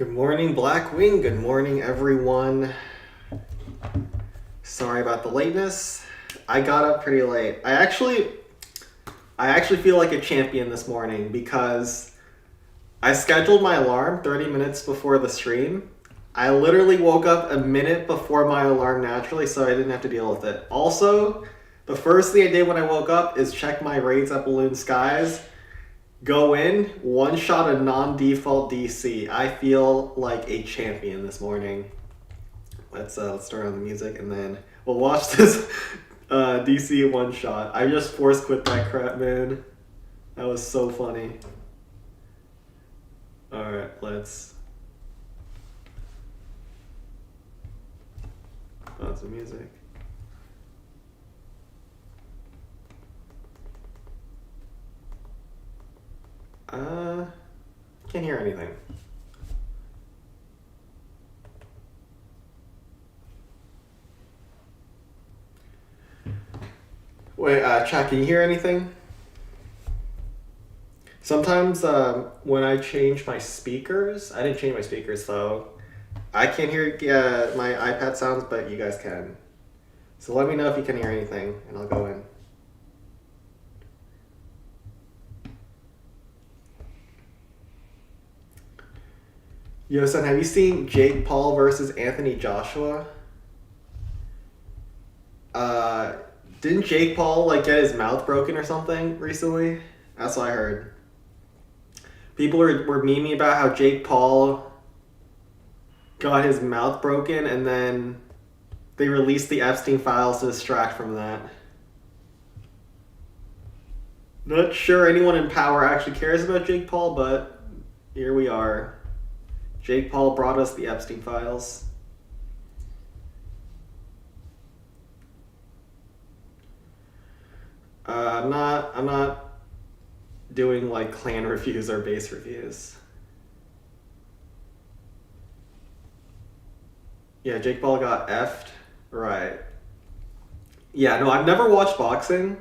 Good morning, Blackwing. Good morning, everyone. Sorry about the lateness. I got up pretty late. I actually feel like a champion this morning because I scheduled my alarm 30 minutes before the stream. I literally woke up a minute before my alarm naturally, so I didn't have to deal with it. Also, the first thing I did when I woke up is check my raids at Balloon Skies. Go in, one shot a non-default DC. I feel like a champion this morning. Let's turn on the music and then we'll watch this DC one shot. I just force quit that crap, man. That was so funny. Alright, let's pause the music. Can't hear anything. Wait, chat, can you hear anything? Sometimes when I change my speakers, I didn't change my speakers though. I can't hear my iPad sounds, but you guys can. So let me know if you can hear anything, and I'll go in. Yo, son, have you seen Jake Paul versus Anthony Joshua? Didn't Jake Paul like get his mouth broken or something recently? That's what I heard. People were memeing about how Jake Paul got his mouth broken and then they released the Epstein files to distract from that. Not sure anyone in power actually cares about Jake Paul, but here we are. Jake Paul brought us the Epstein files. I'm not doing like clan reviews or base reviews. Yeah, Jake Paul got effed. Right. Yeah, no, I've never watched boxing,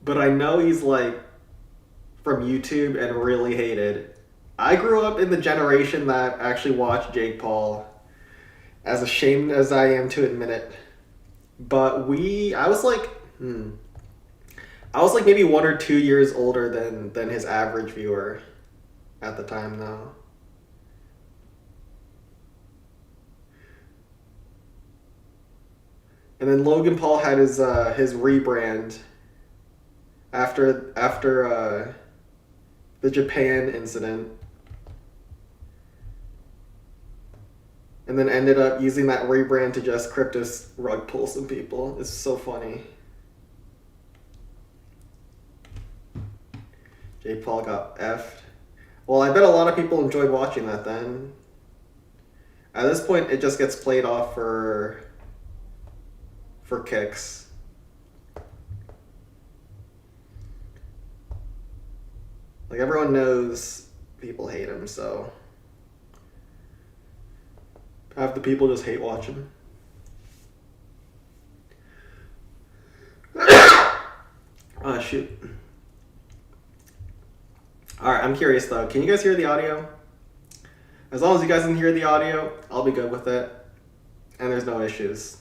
but I know he's like from YouTube and really hated. I grew up in the generation that actually watched Jake Paul, as ashamed as I am to admit it. But I was like maybe 1 or 2 years older than his average viewer at the time though. And then Logan Paul had his rebrand after the Japan incident. And then ended up using that rebrand to just Cryptos rug pull some people. It's so funny. Jake Paul got effed. Well, I bet a lot of people enjoyed watching that then. At this point, it just gets played off for kicks. Like, everyone knows people hate him, so half the people just hate watching. Oh, shoot. Alright, I'm curious though. Can you guys hear the audio? As long as you guys can hear the audio, I'll be good with it. And there's no issues.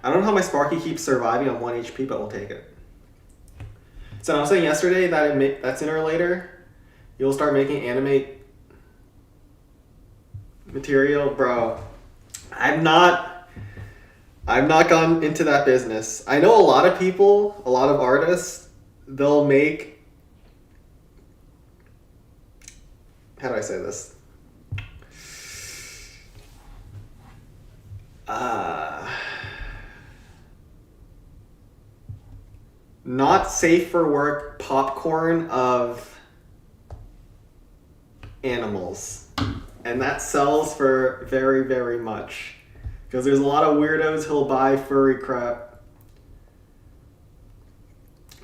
I don't know how my Sparky keeps surviving on 1 HP, but we'll take it. So I was saying yesterday that sooner or later, you'll start making anime material. Bro, I've not gone into that business. I know a lot of people, a lot of artists, they'll make... How do I say this? Not safe for work popcorn of animals. And that sells for very, very much. Because there's a lot of weirdos who'll buy furry crap.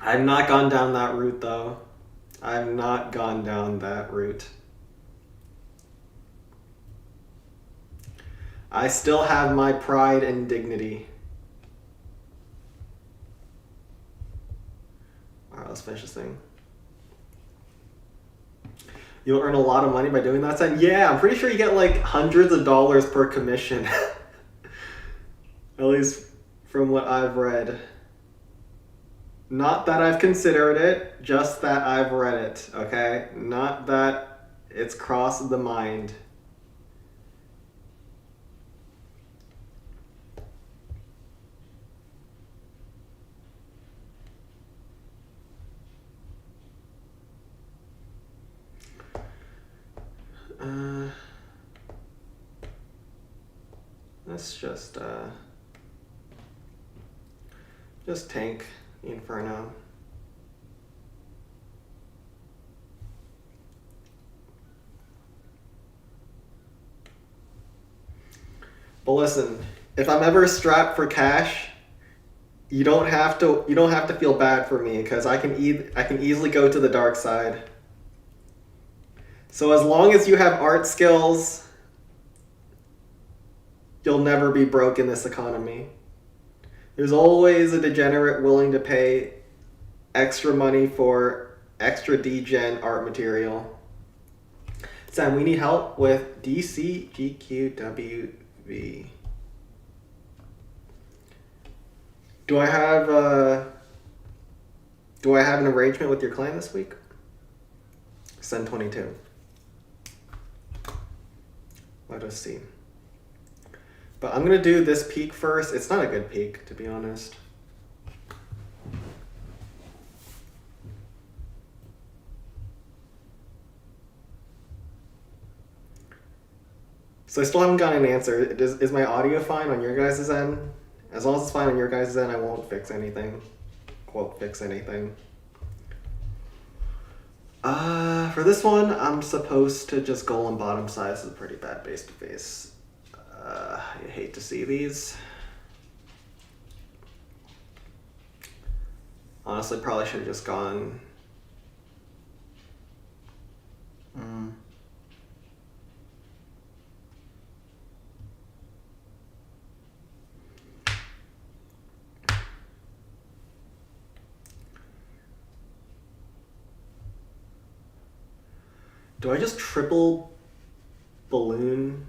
I've not gone down that route though. I've not gone down that route. I still have my pride and dignity. Alright, let's finish this thing. You'll earn a lot of money by doing that, Sen? Yeah, I'm pretty sure you get like hundreds of dollars per commission. At least from what I've read. Not that I've considered it, just that I've read it, okay? Not that it's crossed the mind. Let's just tank the Inferno. But listen, if I'm ever strapped for cash, you don't have to feel bad for me because I can easily go to the dark side. So as long as you have art skills, you'll never be broke in this economy. There's always a degenerate willing to pay extra money for extra degen art material. Sam, we need help with DCGQWV. Do I have an arrangement with your clan this week? Send 22. Let us see. But I'm gonna do this peak first. It's not a good peak, to be honest. So I still haven't gotten an answer. Is my audio fine on your guys' end? As long as it's fine on your guys' end, I won't fix anything. Quote, fix anything. For this one, I'm supposed to just golem bottom size is a pretty bad base to face. I hate to see these. Honestly, probably should have just gone. Do I just triple balloon?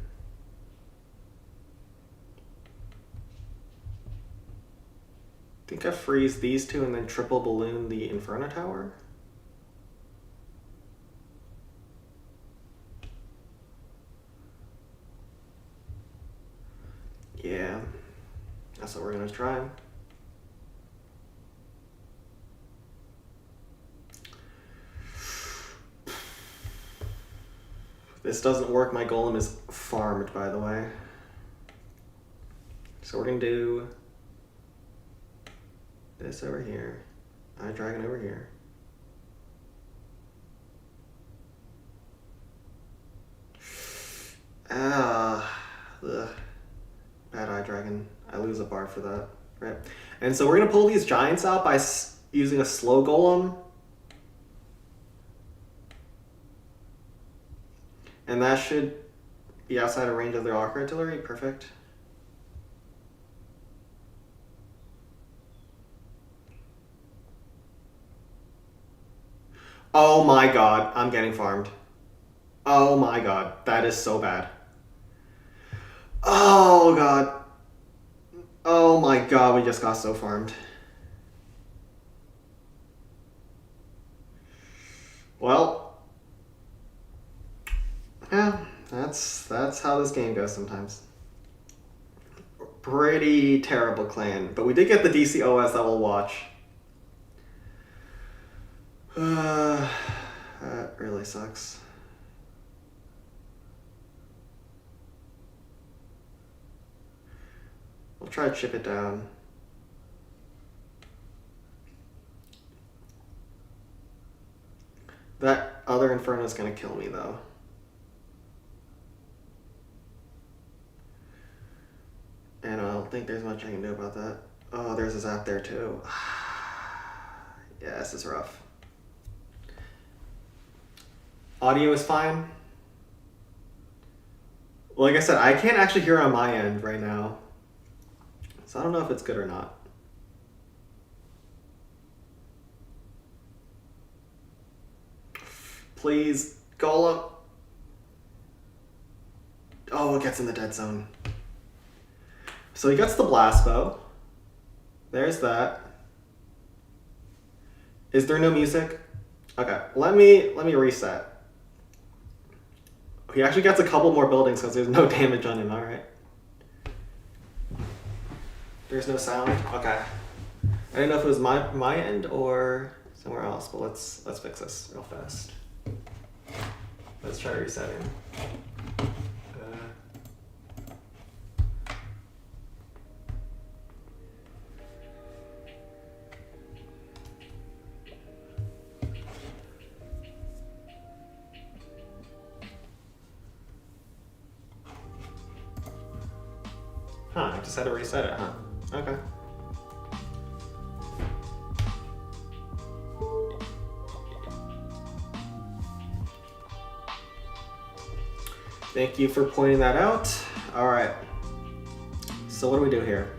I think I freeze these two and then triple balloon the Inferno Tower. Yeah, that's what we're gonna try. This doesn't work, my golem is farmed, by the way. So we're gonna do this over here. Eye Dragon over here. Bad Eye Dragon. I lose a bar for that. Right. And so we're gonna pull these giants out by using a slow golem. And that should be outside of range of their Arc Artillery. Perfect. Oh my god, I'm getting farmed. Oh my god, that is so bad. Oh god. Oh my god, we just got so farmed. Well, yeah, that's how this game goes sometimes. Pretty terrible clan, but we did get the DCOS that we'll watch. That really sucks. We'll try to chip it down. That other Inferno is gonna kill me though. And I don't think there's much I can do about that. Oh, there's a zap there too. Yeah, this is rough. Audio is fine. Like I said, I can't actually hear on my end right now. So I don't know if it's good or not. Please Golem. Oh, it gets in the dead zone. So he gets the blast bow. There's that. Is there no music? Okay, let me reset. He actually gets a couple more buildings because there's no damage on him. All right. There's no sound. Okay. I didn't know if it was my end or somewhere else, but let's fix this real fast. Let's try resetting. I just had to reset it, huh? Okay. Thank you for pointing that out. All right. So what do we do here?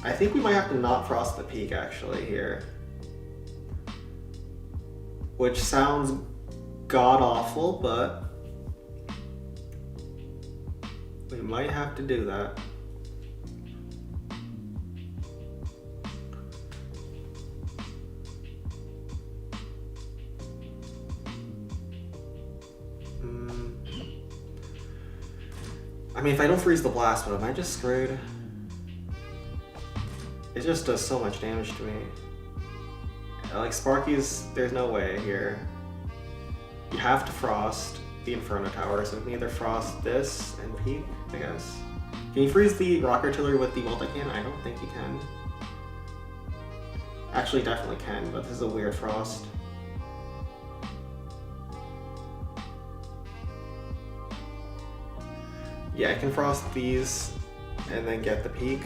I think we might have to not frost the peak actually here. Which sounds god-awful, but we might have to do that. I mean, if I don't freeze the blast, but am I just screwed? It just does so much damage to me. Like Sparky's, there's no way here. You have to frost the Inferno Tower, so we can either frost this and peak, I guess. Can you freeze the Rock Artillery with the multi-cannon? I don't think you can. Actually, definitely can, but this is a weird frost. Yeah, I can frost these and then get the peak.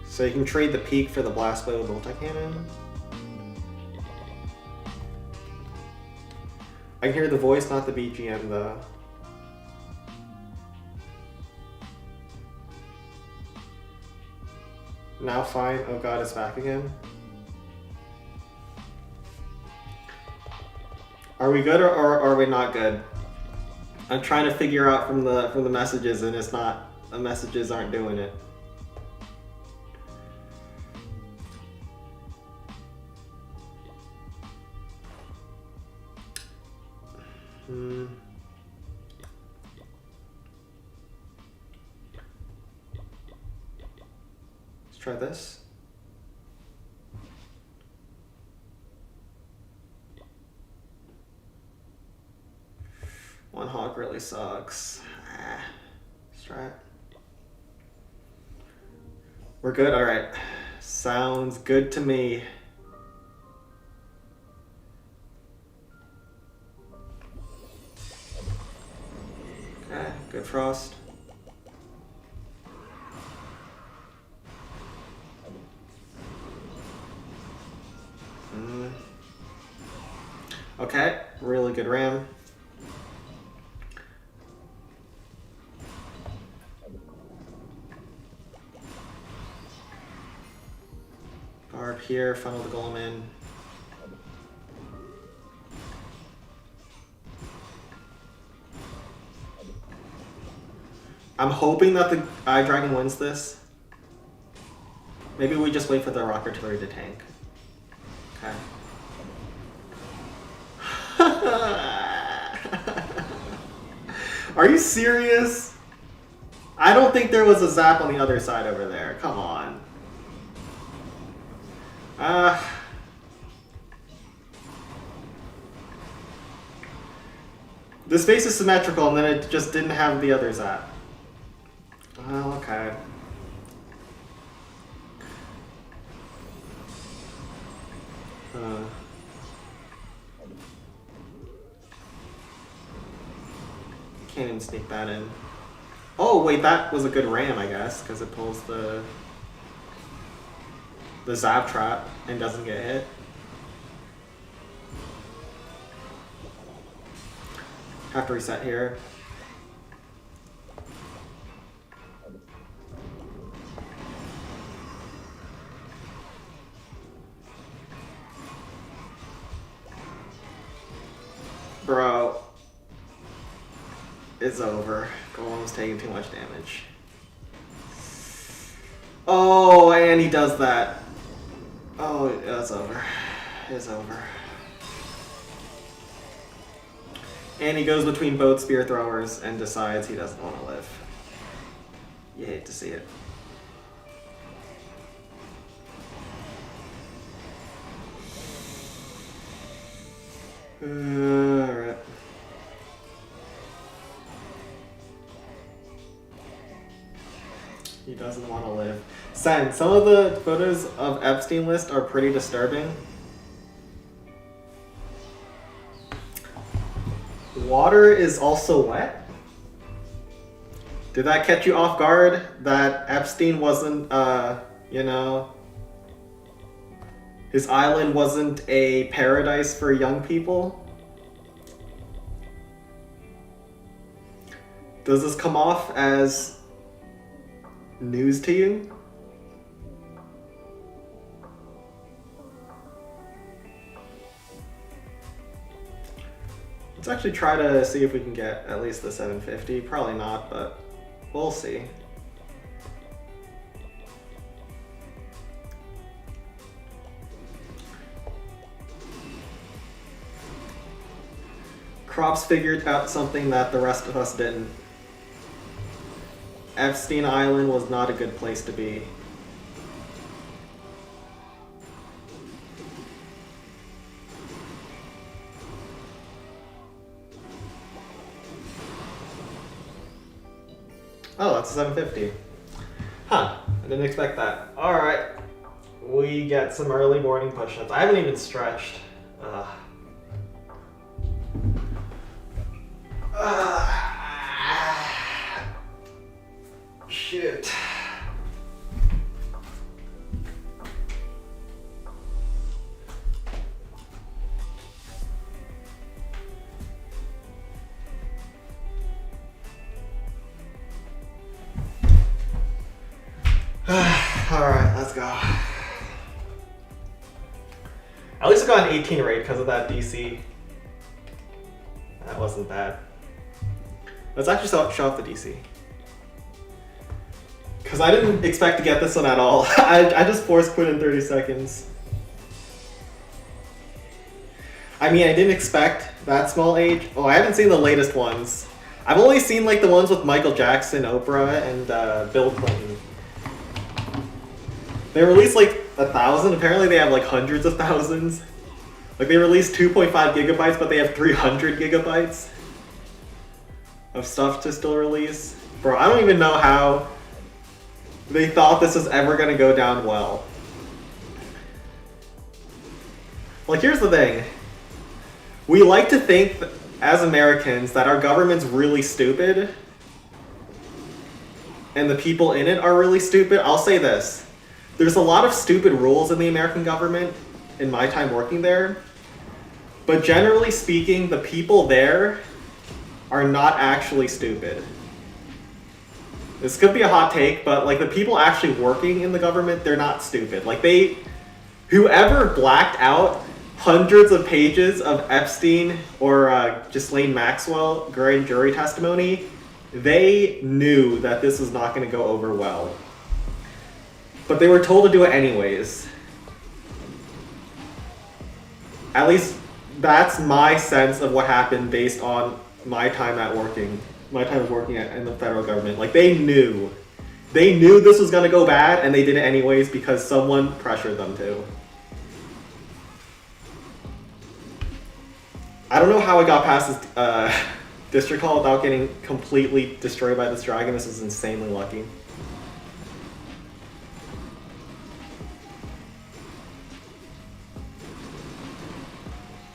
So you can trade the peak for the blast bow multi-cannon. I can hear the voice, not the BGM though. Now fine. Oh god, it's back again. Are we good or are we not good? I'm trying to figure out from the messages, and it's not, the messages aren't doing it. Let's try this. One hog really sucks. Let's try it. We're good? Alright. Sounds good to me. Okay, good frost. Okay, really good ram. Barb here, funnel the golem in. I'm hoping that the Eye Dragon wins this. Maybe we just wait for the Rock Artillery to tank. Okay. Are you serious? I don't think there was a zap on the other side over there. Come on. The space is symmetrical and then it just didn't have the other zap. Well, okay. Can't even sneak that in. Oh, wait, that was a good ram, I guess, because it pulls the zap trap and doesn't get hit. Have to reset here. Bro. It's over. Golem's taking too much damage. Oh, and he does that. Oh, it's over. It's over. And he goes between both spear throwers and decides he doesn't want to live. You hate to see it. Alright. He doesn't want to live. Sen, some of the photos of Epstein list are pretty disturbing. Water is also wet? Did that catch you off guard? That Epstein wasn't, you know, his island wasn't a paradise for young people? Does this come off as news to you? Let's actually try to see if we can get at least the 750. Probably not, but we'll see. Crops figured out something that the rest of us didn't. Epstein Island was not a good place to be. Oh, that's a 750. Huh, I didn't expect that. Alright, we get some early morning push-ups. I haven't even stretched. Shit. Alright, let's go. At least I got an 18 rate because of that DC. That wasn't bad. Let's actually show off the DC. Because I didn't expect to get this one at all. I just force quit in 30 seconds. I mean, I didn't expect that small age. Oh, I haven't seen the latest ones. I've only seen like the ones with Michael Jackson, Oprah, and Bill Clinton. They released like 1,000. Apparently they have like hundreds of thousands. Like they released 2.5 gigabytes, but they have 300 gigabytes of stuff to still release. Bro, I don't even know how they thought this was ever gonna go down well. Like, here's the thing. We like to think, as Americans, that our government's really stupid and the people in it are really stupid. I'll say this. There's a lot of stupid rules in the American government in my time working there, but generally speaking, the people there are not actually stupid. This could be a hot take, but like the people actually working in the government, they're not stupid. Like whoever blacked out hundreds of pages of Epstein or Ghislaine Maxwell grand jury testimony, they knew that this was not going to go over well. But they were told to do it anyways. At least that's my sense of what happened based on my time working in the federal government. Like they knew this was gonna go bad, and they did it anyways because someone pressured them to. I don't know how I got past this district hall without getting completely destroyed by this dragon. This is insanely lucky.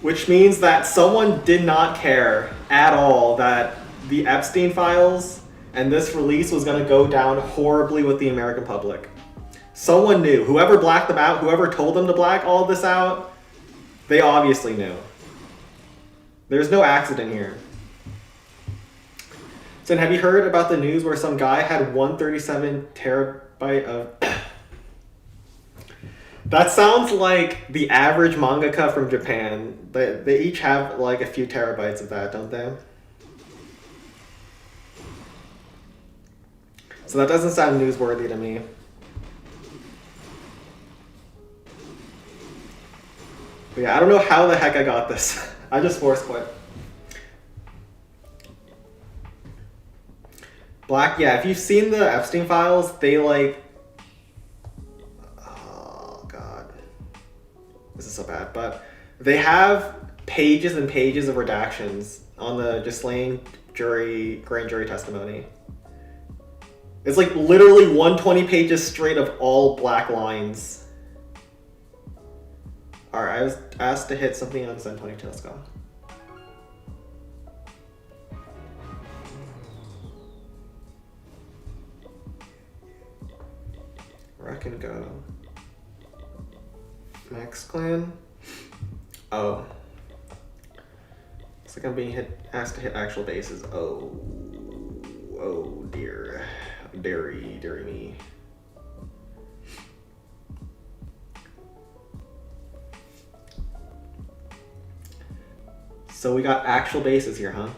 Which means that someone did not care at all that the Epstein files and this release was going to go down horribly with the American public. Someone knew. Whoever blacked them out, whoever told them to black all of this out, they obviously knew. There's no accident here. So have you heard about the news where some guy had 137 terabyte of That sounds like the average mangaka from Japan. They each have like a few terabytes of that, don't they? So that doesn't sound newsworthy to me. But yeah, I don't know how the heck I got this. I just force quit. Black, yeah, if you've seen the Epstein files, they like... Oh, God. This is so bad, but they have pages and pages of redactions on the Ghislaine grand jury testimony. It's like literally 120 pages straight of all black lines. Alright, I was asked to hit something on Zen 22, let's go. Wreck and go. Max Clan. Oh. Looks like I'm being asked to hit actual bases. Oh. Oh dear. Deary me. So we got actual bases here, huh?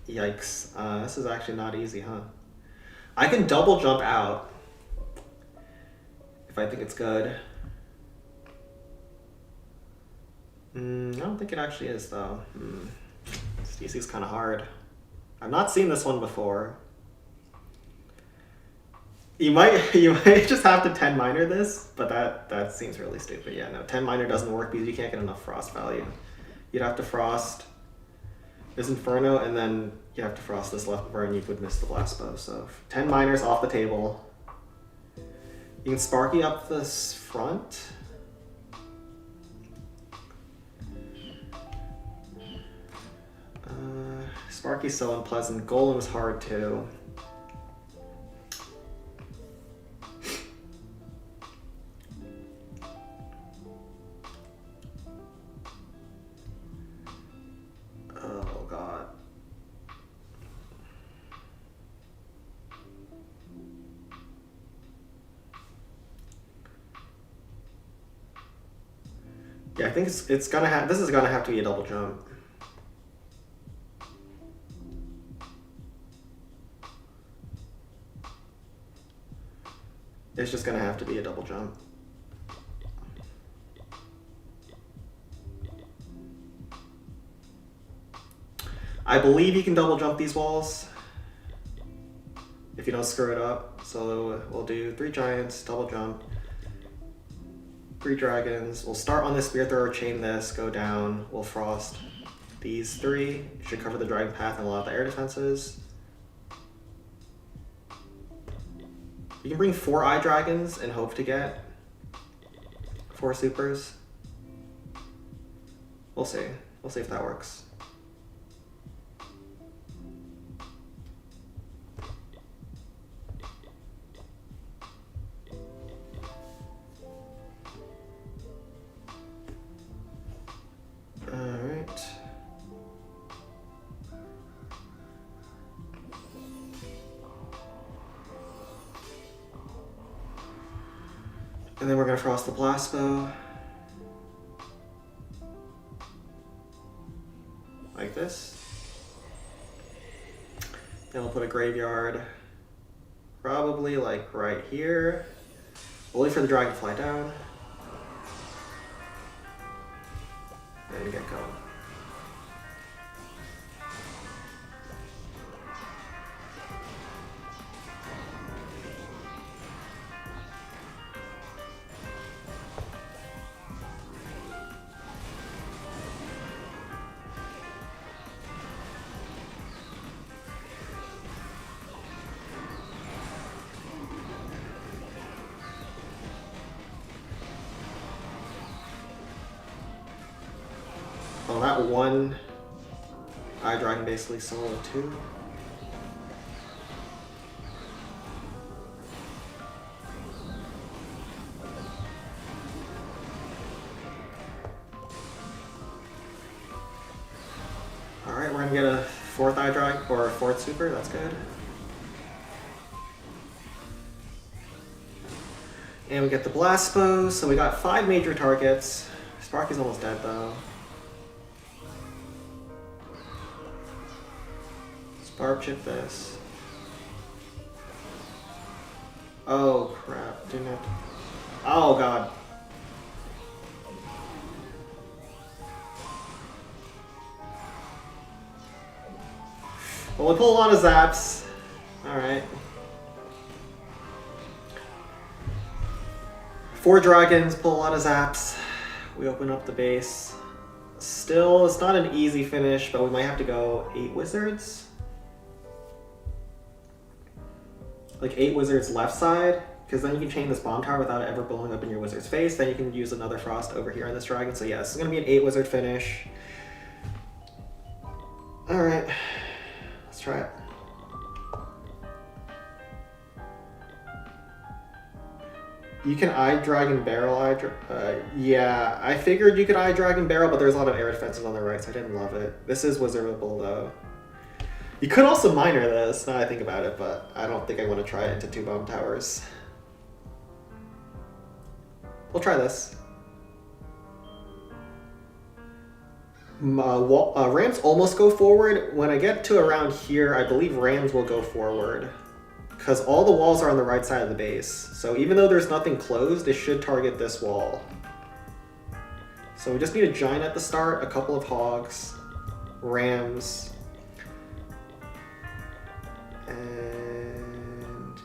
Yikes. This is actually not easy, huh? I can double jump out if I think it's good. I don't think it actually is, though. This DC's kind of hard. I've not seen this one before. You might just have to 10 miner this, but that seems really stupid. Yeah, no, 10 miner doesn't work because you can't get enough frost value. You'd have to frost this Inferno, and then you have to frost this left burn, you would miss the blast bow. So 10 miners off the table. You can Sparky up this front. Sparky's so unpleasant. Golem's hard too. Oh god. Yeah, I think it's gonna have. This is gonna have to be a double jump. It's just gonna have to be a double jump. I believe you can double jump these walls if you don't screw it up. So we'll do 3 giants, double jump, 3 dragons. We'll start on the spear thrower, chain this, go down. We'll frost these 3. Should cover the dragon path and a lot of the air defenses. You can bring 4 eye dragons and hope to get 4 supers. We'll see. We'll see if that works. Alright. And then we're gonna frost the blast bow. Like this. Then we'll put a graveyard probably like right here. We'll wait for the dragon to fly down. And get going. Well, that one eye dragon basically solo 2. we're gonna get a 4th eye drag or a 4th super, that's good. And we get the blast bow, so we got 5 major targets. Sparky's almost dead though. Barb chip this. Oh crap, didn't have to. Oh god. Well, we pull a lot of zaps. Alright. 4 dragons, pull a lot of zaps. We open up the base. Still, it's not an easy finish, but we might have to go 8 wizards. Like 8 wizards left side, because then you can chain this bomb tower without it ever blowing up in your wizard's face. Then you can use another frost over here on this dragon. So yeah, this is going to be an 8 wizard finish. Alright, let's try it. You can eye dragon barrel. Yeah, I figured you could eye dragon barrel, but there's a lot of air defenses on the right, so I didn't love it. This is wizardable though. You could also miner this, now that I think about it, but I don't think I want to try it into 2 bomb towers. We'll try this. Rams almost go forward. When I get to around here, I believe Rams will go forward. Because all the walls are on the right side of the base. So even though there's nothing closed, it should target this wall. So we just need a giant at the start, a couple of hogs, Rams, and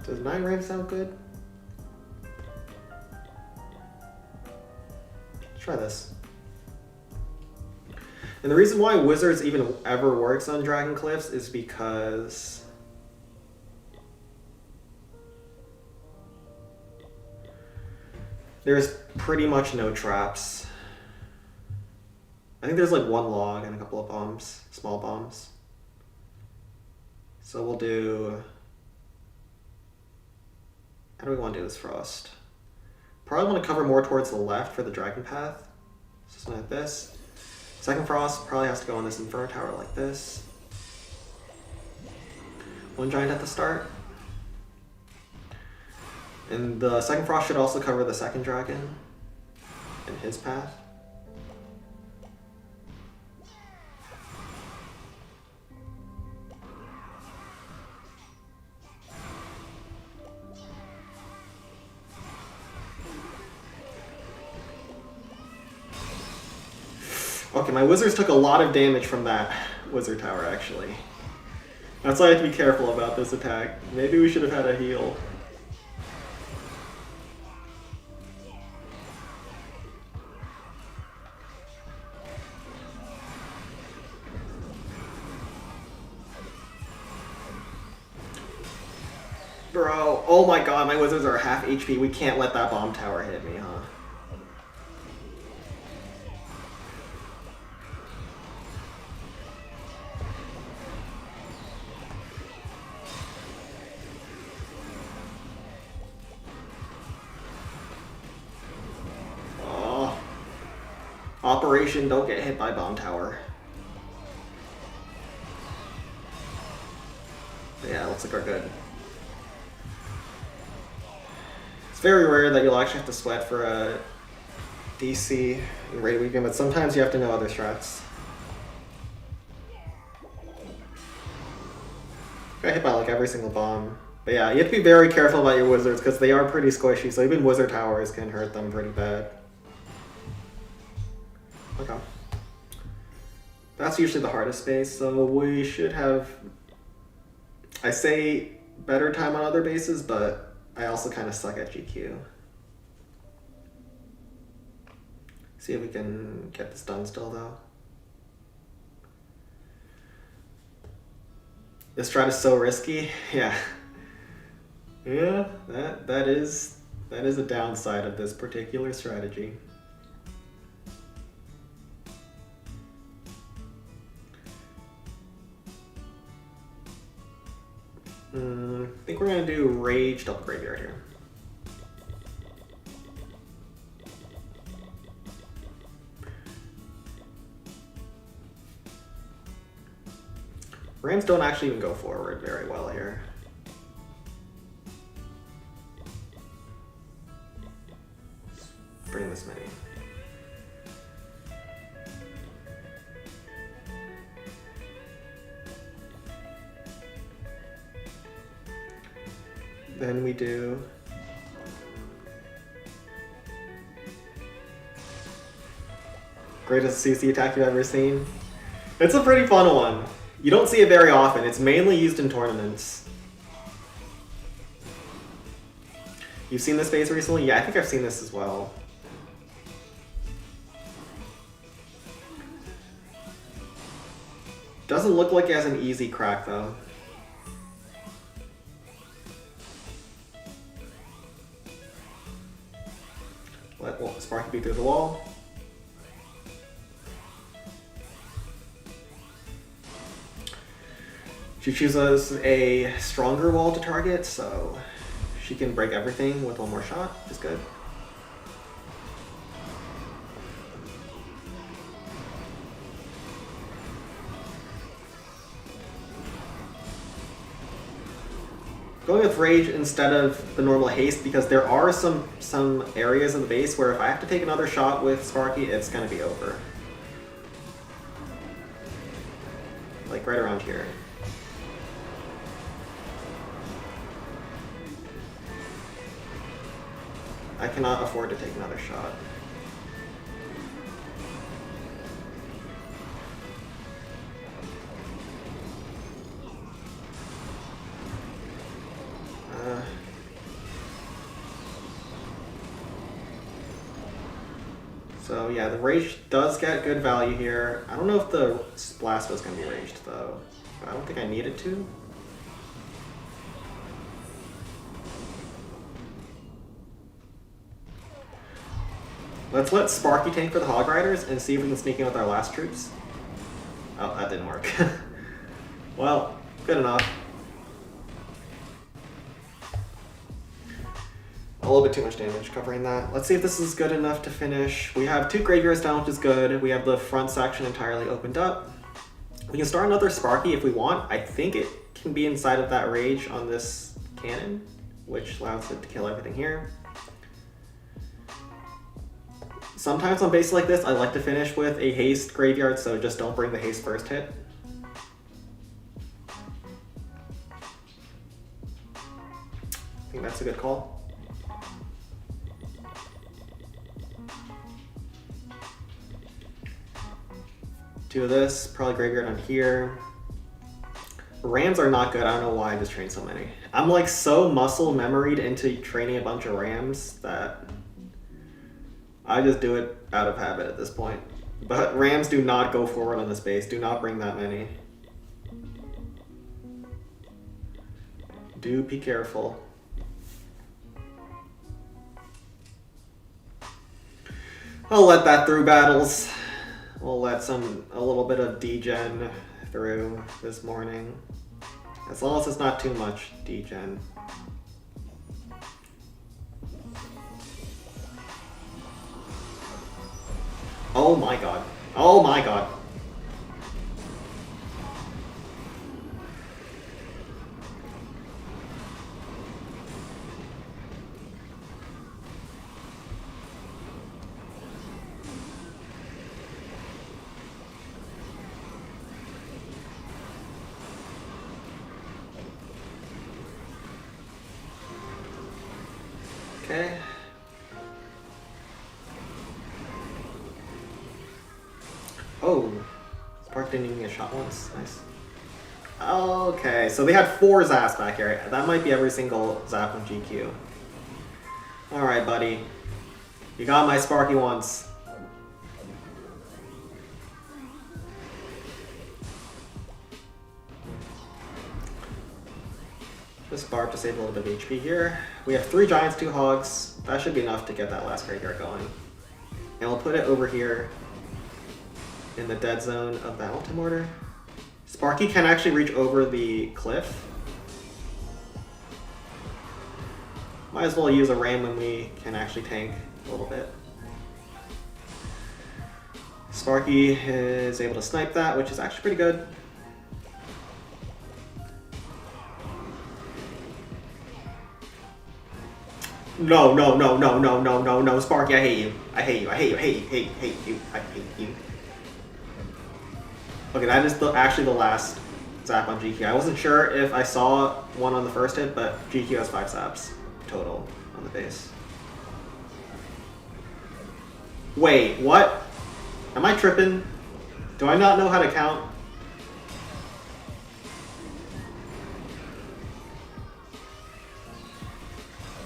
does 9 Rams sound good? Let's try this. And the reason why Wizards even ever works on Dragon Cliffs is because there's pretty much no traps. I think there's like 1 log and a couple of bombs, small bombs. So we'll do, how do we want to do this frost? Probably want to cover more towards the left for the dragon path. So something like this. Second frost probably has to go on this inferno tower like this. 1 giant at the start. And the second frost should also cover the second dragon and his path. Okay, my wizards took a lot of damage from that wizard tower, actually. That's why I have to be careful about this attack. Maybe we should have had a heal. Bro, oh my god, my wizards are half HP. We can't let that bomb tower hit me, huh? Operation don't get hit by bomb tower. Yeah, looks like we're good. It's very rare that you'll actually have to sweat for a DC in raid weekend, but sometimes you have to know other strats. Got hit by like every single bomb. But yeah, you have to be very careful about your wizards because they are pretty squishy, so even wizard towers can hurt them pretty bad. Okay. That's usually the hardest base, so we should have, I say better time on other bases, but I also kind of suck at GQ. See if we can get this done still though. This strat is so risky. Yeah. Yeah, that is a downside of this particular strategy. I think we're gonna do Rage Double Graveyard here. Rams don't actually even go forward very well here. Bring this many. Then we do greatest CC attack you've ever seen. It's a pretty fun one. You don't see it very often. It's mainly used in tournaments. You've seen this phase recently? Yeah, I think I've seen this as well. Doesn't look like it has an easy crack though. Let Sparky be through the wall. She chooses a stronger wall to target, so she can break everything with one more shot, which is good. Going with Rage instead of the normal haste because there are some areas in the base where if I have to take another shot with Sparky, it's gonna be over. Like right around here. I cannot afford to take another shot. So yeah, the Rage does get good value here. I don't know if the Blast was going to be raged though. I don't think I needed to. Let's let Sparky tank for the Hog Riders and see if we can sneak in with our last troops. Oh, that didn't work. Well, good enough. A little bit too much damage covering that. Let's see if this is good enough to finish. We have 2 graveyards down, which is good. We have the front section entirely opened up. We can start another Sparky if we want. I think it can be inside of that Rage on this cannon, which allows it to kill everything here. Sometimes on bases like this, I like to finish with a haste graveyard, so just don't bring the haste first hit. I think that's a good call. Two of this, probably graveyard on here. Rams are not good. I don't know why I just trained so many. I'm like so muscle memoried into training a bunch of Rams that I just do it out of habit at this point. But Rams do not go forward on this base. Do not bring that many. Do be careful. I'll let that through battles. We'll let a little bit of degen through this morning. As long as it's not too much degen. Oh my god. Oh my god. Okay. Oh, Spark didn't even get shot once. Nice. Okay, so they had 4 zaps back here. That might be every single zap on GQ. Alright, buddy. You got my Sparky once. Just Barb to save a little bit of HP here. We have 3 Giants, 2 Hogs. That should be enough to get that last graveyard going. And we'll put it over here in the dead zone of the Ultimortar. Sparky can actually reach over the cliff. Might as well use a Ram when we can actually tank a little bit. Sparky is able to snipe that, which is actually pretty good. No, no, no, no, no, no, no, no, Sparky, I hate you. I hate you. I hate you. I hate you. Hate you. I hate you. Okay, that is actually the last zap on GQ. I wasn't sure if I saw one on the first hit, but GQ has 5 zaps total on the base. Wait, what? Am I tripping? Do I not know how to count?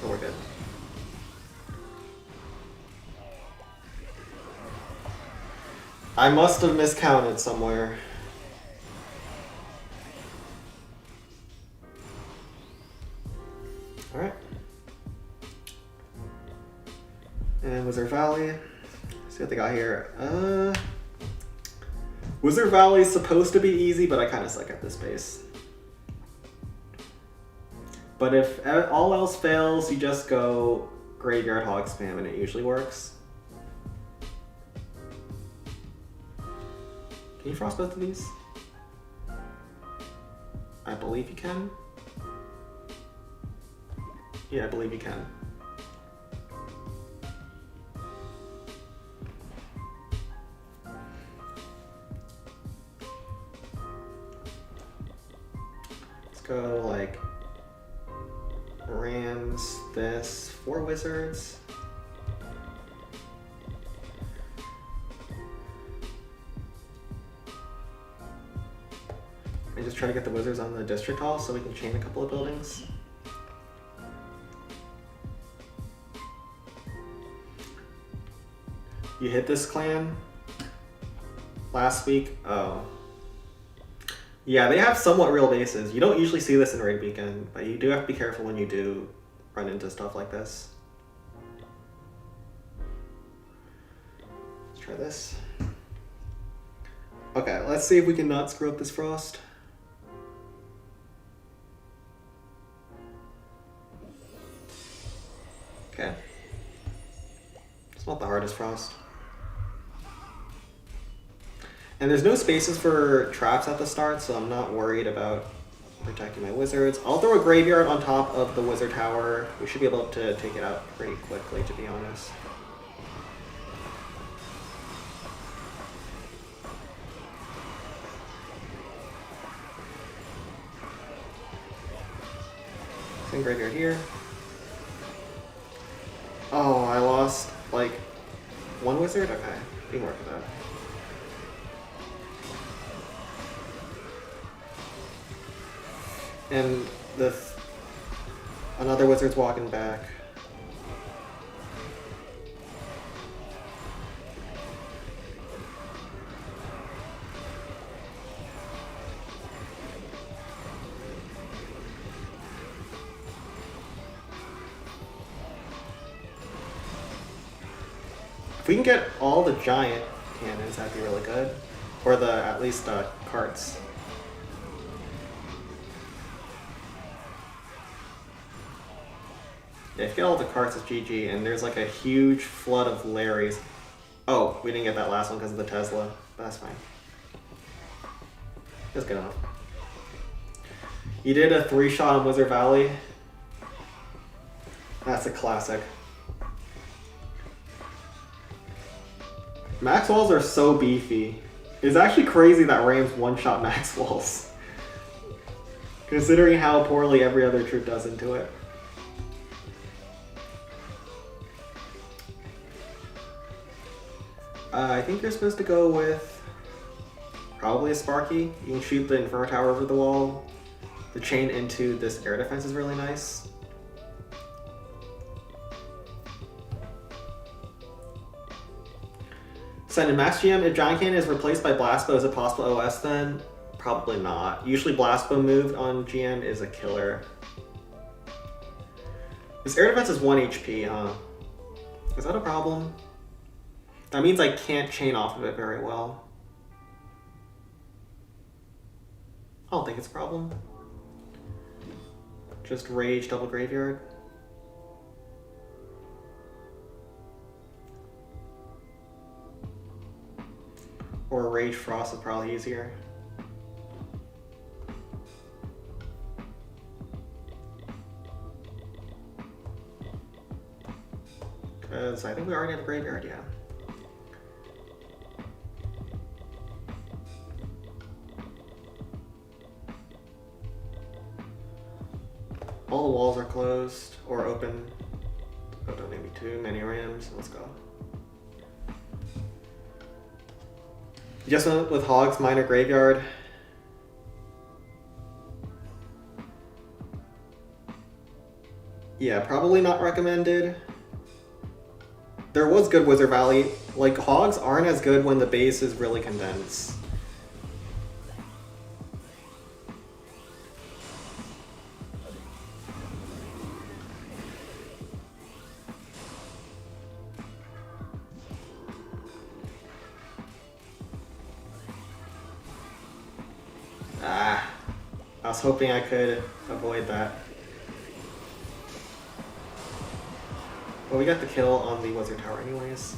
Oh, we're good. I must have miscounted somewhere. Alright. And Wizard Valley. Let's see what they got here. Wizard Valley is supposed to be easy, but I kind of suck at this base. But if all else fails, you just go Graveyard Hog Spam and it usually works. Can you frost both of these? I believe you can. Yeah, I believe you can. Let's go like Rams, this, 4 wizards. And just try to get the wizards on the district hall so we can chain a couple of buildings. You hit this clan last week? Oh. Yeah, they have somewhat real bases. You don't usually see this in Raid Weekend, but you do have to be careful when you do run into stuff like this. Let's try this. Okay, let's see if we can not screw up this frost. Okay. It's not the hardest frost. And there's no spaces for traps at the start, so I'm not worried about protecting my wizards. I'll throw a graveyard on top of the wizard tower. We should be able to take it out pretty quickly, to be honest. Same graveyard here. Oh, I lost like 1 wizard? Okay, we can work with that. And another wizard's walking back. If we can get all the giant cannons, that'd be really good. Or at least carts. Yeah, if you get all the carts, it's GG, and there's like a huge flood of Larrys. Oh, we didn't get that last one because of the Tesla, but that's fine. That's good enough. You did a 3-shot on Wizard Valley. That's a classic. Max Walls are so beefy. It's actually crazy that Rams 1-shot Max Walls, considering how poorly every other troop does into it. I think you're supposed to go with probably a Sparky. You can shoot the Inferno Tower over the wall. The chain into this air defense is really nice. Send in Max GM, if Giant Cannon is replaced by Blastbow, is it possible OS then? Probably not. Usually Blastbow moved on GM is a killer. This air defense is 1 HP, huh? Is that a problem? That means I can't chain off of it very well. I don't think it's a problem. Just Rage double Graveyard. Or Rage Frost is probably easier. because I think we already have a graveyard, yeah. All the walls are closed or open. Oh, don't need me too many rams. Let's go. Just went with Hogs, Minor Graveyard. Yeah, probably not recommended. There was good Wizard Valley. Like, Hogs aren't as good when the base is really condensed. Ah, I was hoping I could avoid that. Well, we got the kill on the Wizard Tower anyways.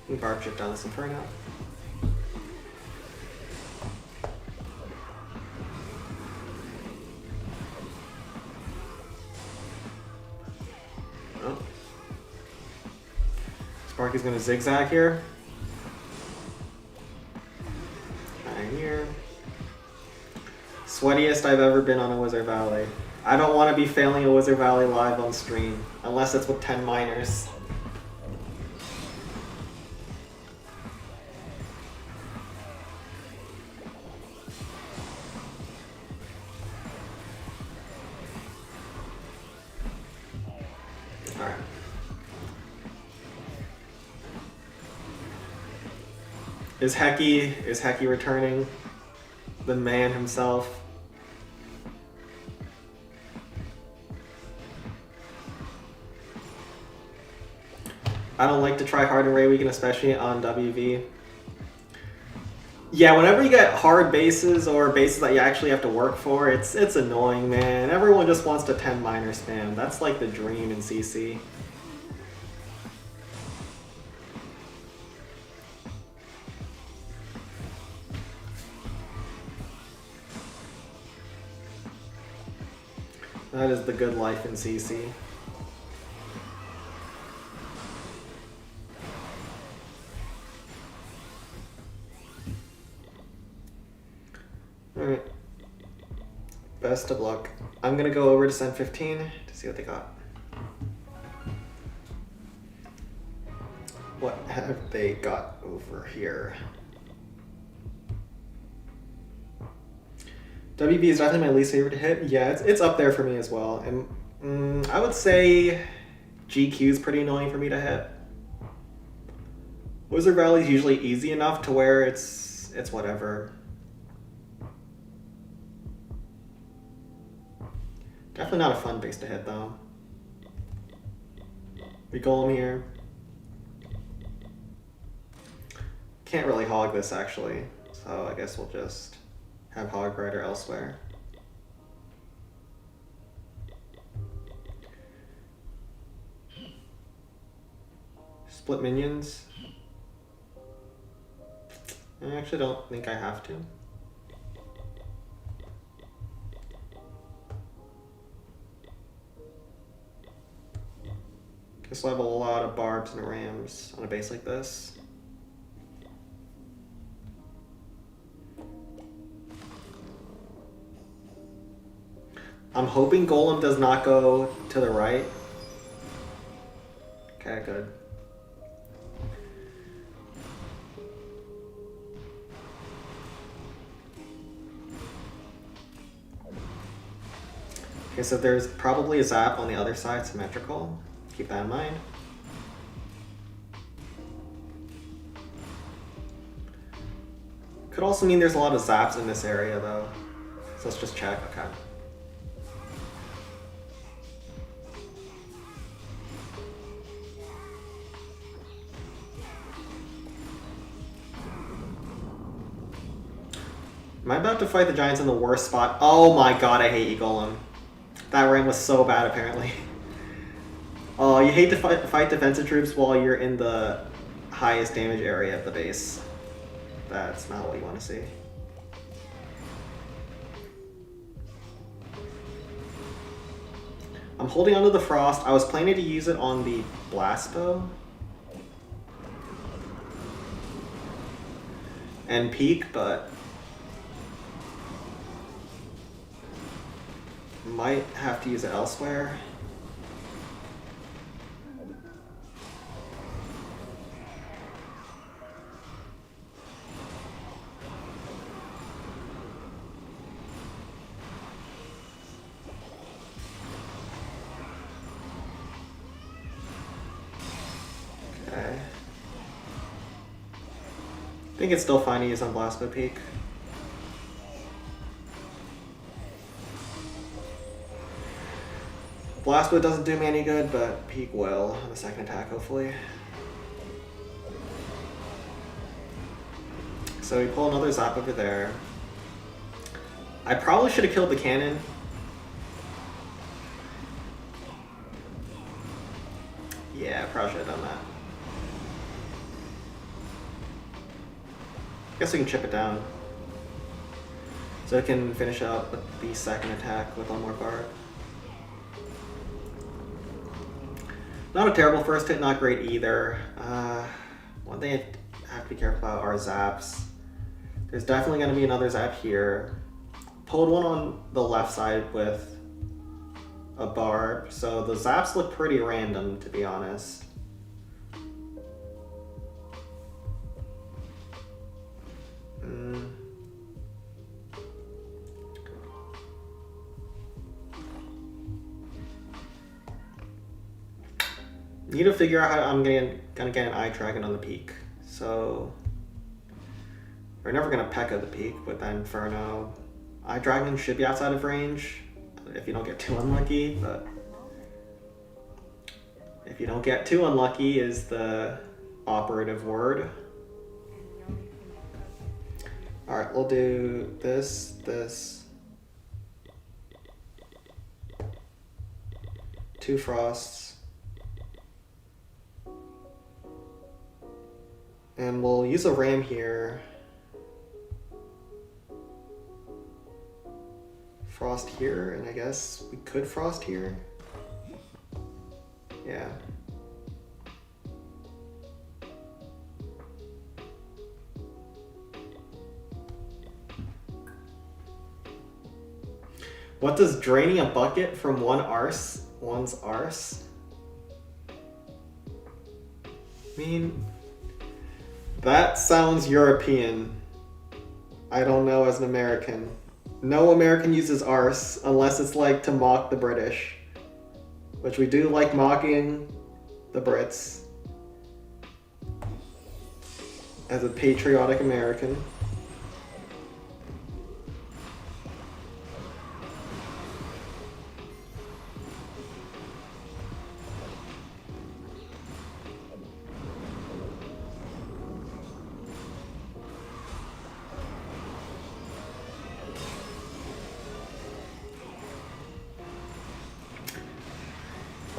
We barb chip down this Inferno. Oh. Sparky's gonna zigzag here. Here. Sweatiest I've ever been on a Wizard Valley. I don't want to be failing a Wizard Valley live on stream, unless it's with 10 miners. Alright. Is Heki returning? The man himself. I don't like to try hard in Ray Weekend, especially on WV. Yeah, whenever you get hard bases or bases that you actually have to work for, it's annoying, man. Everyone just wants to 10 miner spam. That's like the dream in CC. That is the good life in CC. Alright. Best of luck. I'm gonna go over to Sen 15 to see what they got. What have they got over here? WV is definitely my least favorite to hit. Yeah, it's up there for me as well. And I would say GQ is pretty annoying for me to hit. Wizard Valley is usually easy enough to where it's whatever. Definitely not a fun base to hit though. We golem here. Can't really hog this actually, so I guess we'll just have Hog Rider elsewhere. Split minions. I actually don't think I have to. Guess we'll have a lot of barbs and rams on a base like this. I'm hoping Golem does not go to the right. Okay, good. Okay, so there's probably a zap on the other side, symmetrical. Keep that in mind. Could also mean there's a lot of zaps in this area though. So let's just check, okay. Am I about to fight the Giants in the worst spot? Oh my god, I hate you, Golem. That ram was so bad, apparently. Oh, you hate to fight defensive troops while you're in the highest damage area of the base. That's not what you want to see. I'm holding onto the Frost. I was planning to use it on the Blast Bow. And Peak, but might have to use it elsewhere. Okay. I think it's still fine to use on Blast Bow Peak. Blast Bow doesn't do me any good, but Peak will on the second attack, hopefully. So we pull another Zap over there. I probably should have killed the cannon. Yeah, I probably should have done that. I guess we can chip it down. So it can finish out the second attack with one more barb. Not a terrible first hit, not great either. One thing I have to be careful about are zaps. There's definitely going to be another zap here. Pulled one on the left side with a barb, so the zaps look pretty random, to be honest. Need to figure out how I'm gonna get an Eye Dragon on the Peak. So we're never gonna P.E.K.K.A the Peak with that Inferno. Eye Dragon should be outside of range if you don't get too unlucky, but if you don't get too unlucky is the operative word. Alright, we'll do this, this. 2 Frosts. And we'll use a ram here. Frost here, and I guess we could Frost here. Yeah. What does draining a bucket from one's arse? I mean, that sounds European. I don't know as an American. No American uses arse unless it's like to mock the British, which we do like mocking the Brits as a patriotic American.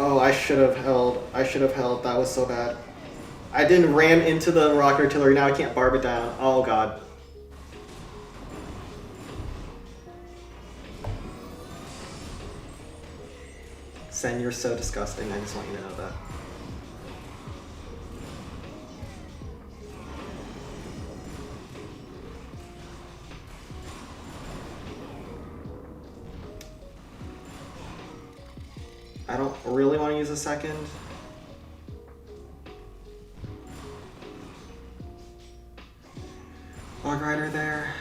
Oh, I should have held. That was so bad. I didn't ram into the rocket artillery. Now I can't barb it down. Oh god. Sen, you're so disgusting. I just want you to know that. I don't really want to use a second. Log Rider there.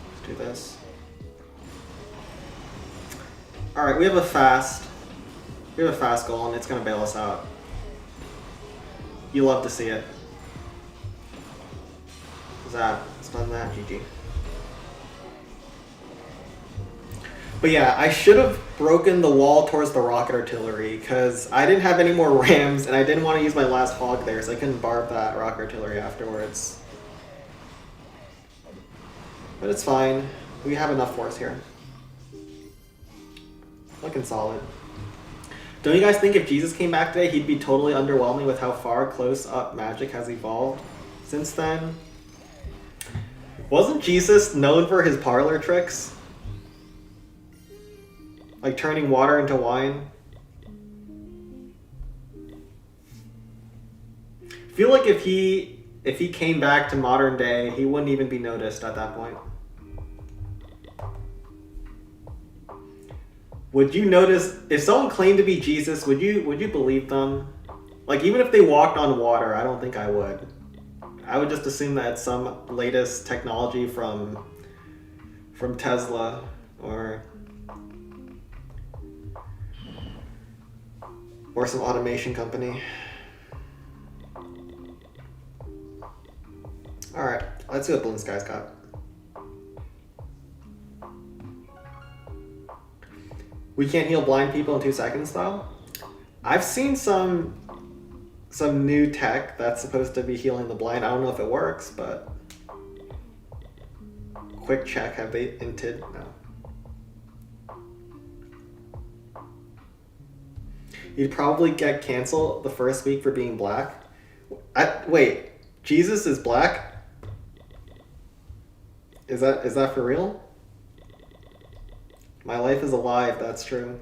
Let's do this. Alright, we have a fast goal and it's gonna bail us out. You love to see it. It's done that, GG. But yeah, I should have broken the wall towards the rocket artillery because I didn't have any more rams and I didn't want to use my last hog there, so I couldn't barb that rocket artillery afterwards. But it's fine. We have enough force here. Looking solid. Don't you guys think if Jesus came back today, he'd be totally underwhelming with how far close up magic has evolved since then? Wasn't Jesus known for his parlor tricks? Like turning water into wine? I feel like if he came back to modern day, he wouldn't even be noticed at that point. Would you notice if someone claimed to be Jesus? Would you believe them? Like even if they walked on water, I don't think I would. I would just assume that it's some latest technology from Tesla or some automation company. All right, let's see what Balloon Sky's got. We can't heal blind people in 2 seconds, though. I've seen some new tech that's supposed to be healing the blind. I don't know if it works, but quick check. Have they inted? No. You'd probably get canceled the first week for being black. Wait, Jesus is black? Is that for real? My life is a lie if that's true.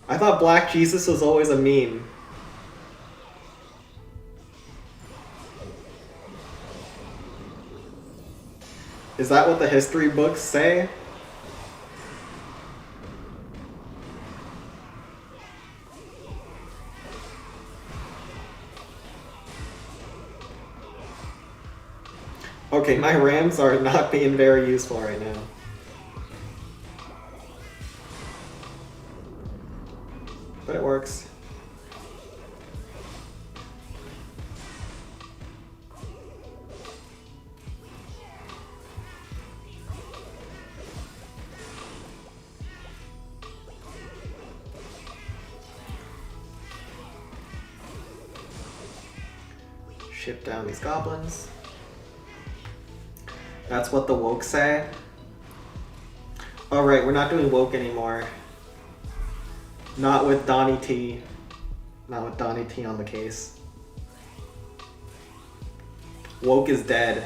I thought Black Jesus was always a meme. Is that what the history books say? Okay, my Rams are not being very useful right now. But it works. Ship down these goblins. That's what the woke say. Alright, we're not doing woke anymore. Not with Donnie T. Not with Donnie T on the case. Woke is dead.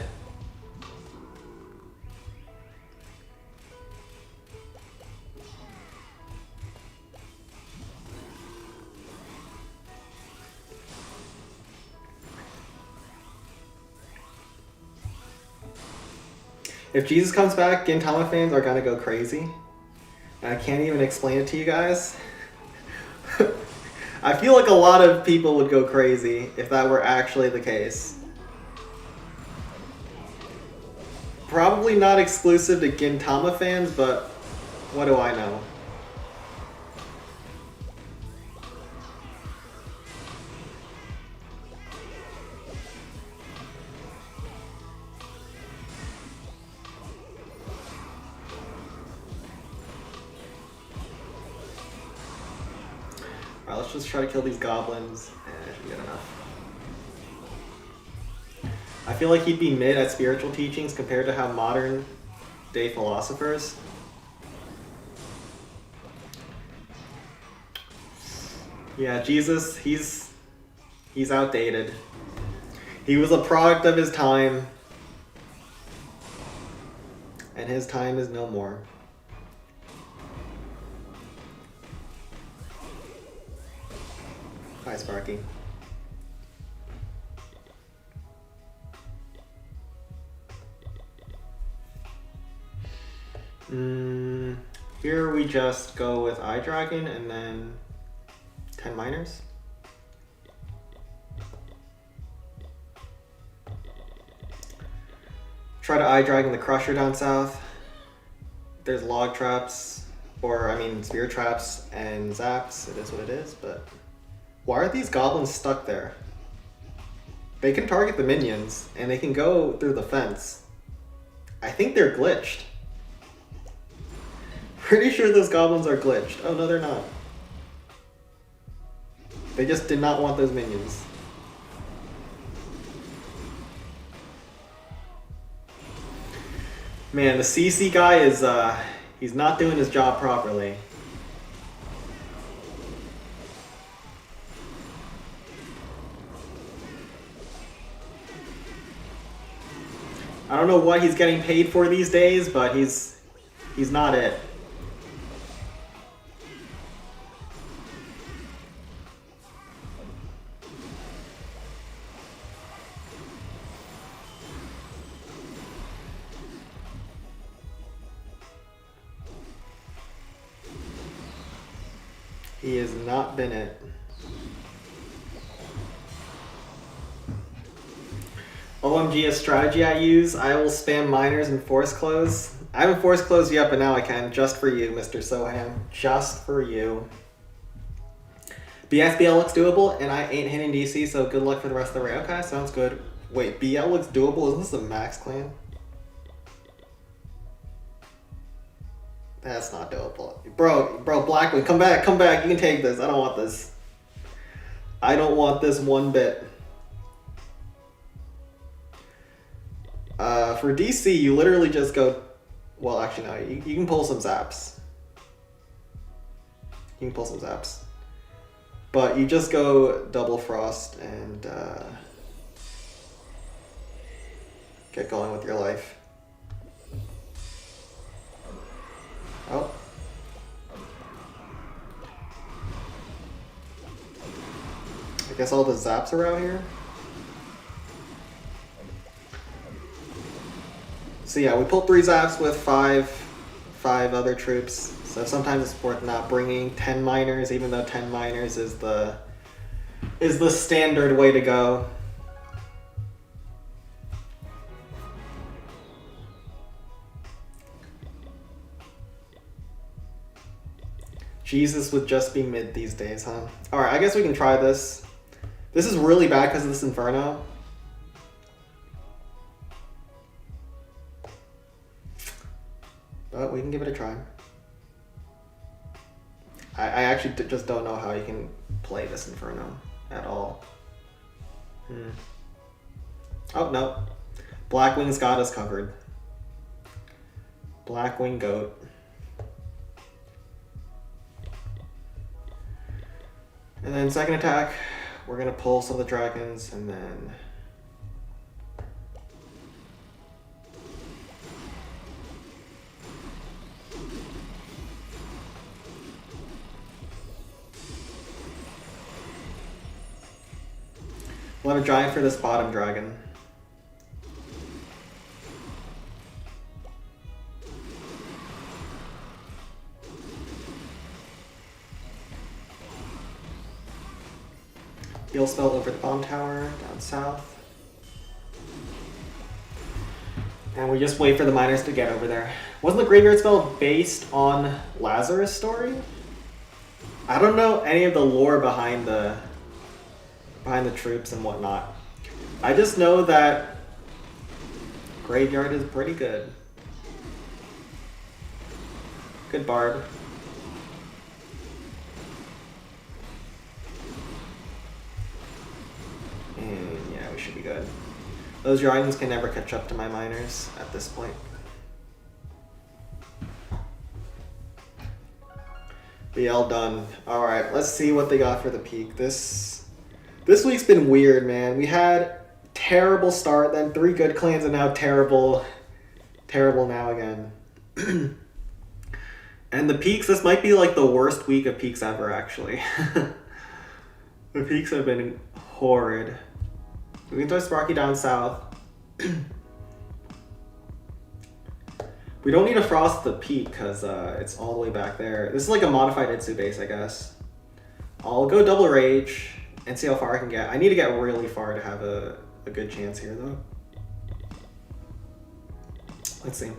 If Jesus comes back, Gintama fans are gonna go crazy. And I can't even explain it to you guys. I feel like a lot of people would go crazy if that were actually the case. Probably not exclusive to Gintama fans, but what do I know? Alright, let's just try to kill these goblins, and it should be good enough. I feel like he'd be mid at spiritual teachings compared to how modern day philosophers. Yeah, Jesus, he's outdated. He was a product of his time, and his time is no more. Hi, Sparky. Here we just go with Eye Dragon and then 10 miners. Try to Eye Dragon the Crusher down south. There's log traps, or I mean spear traps and zaps. It is what it is, but why are these goblins stuck there? They can target the minions, and they can go through the fence. I think they're glitched. Pretty sure those goblins are glitched. Oh no, they're not. They just did not want those minions. Man, the CC guy is, he's not doing his job properly. I don't know what he's getting paid for these days, but he's not it. He has not been it. OMG, a strategy I use, I will spam miners and force close. I haven't force closed yet, but now I can, just for you, Mr. Soham. Just for you. BSBL looks doable, and I ain't hitting DC, so good luck for the rest of the raid. Okay, sounds good. Wait, BL looks doable? Isn't this a max clan? That's not doable. Bro, Blackwing, come back. You can take this. I don't want this. I don't want this one bit. For DC, you literally just go... Well, actually, no. You can pull some zaps. You can pull some zaps. But you just go double frost and get going with your life. Oh. I guess all the zaps are out here. So yeah, we pulled 3 zaps with five other troops. So sometimes it's worth not bringing 10 miners, even though 10 miners is the standard way to go. Jesus would just be mid these days, huh? Alright, I guess we can try this. This is really bad because of this Inferno. But we can give it a try. I actually just don't know how you can play this Inferno at all. Oh, no. Blackwing's got us covered. Blackwing goat. And then second attack, we're gonna pull some of the dragons and then... we'll have a giant for this bottom dragon. Heal spell over the bomb tower down south. And we just wait for the miners to get over there. Wasn't the graveyard spell based on Lazarus' story? I don't know any of the lore behind the troops and whatnot. I just know that graveyard is pretty good. Good barb. And yeah, we should be good. Those dragons can never catch up to my miners at this point. BL done. Alright, let's see what they got for the peak. This week's been weird, man. We had terrible start, then 3 good clans, and now terrible now again. And the peaks, this might be like the worst week of peaks ever, actually. The peaks have been horrid. We can throw Sparky down south. We don't need to frost the peak because it's all the way back there. This is like a modified Itsu base, I guess. I'll go double rage and see how far I can get. I need to get really far to have a good chance here, though. Let's see.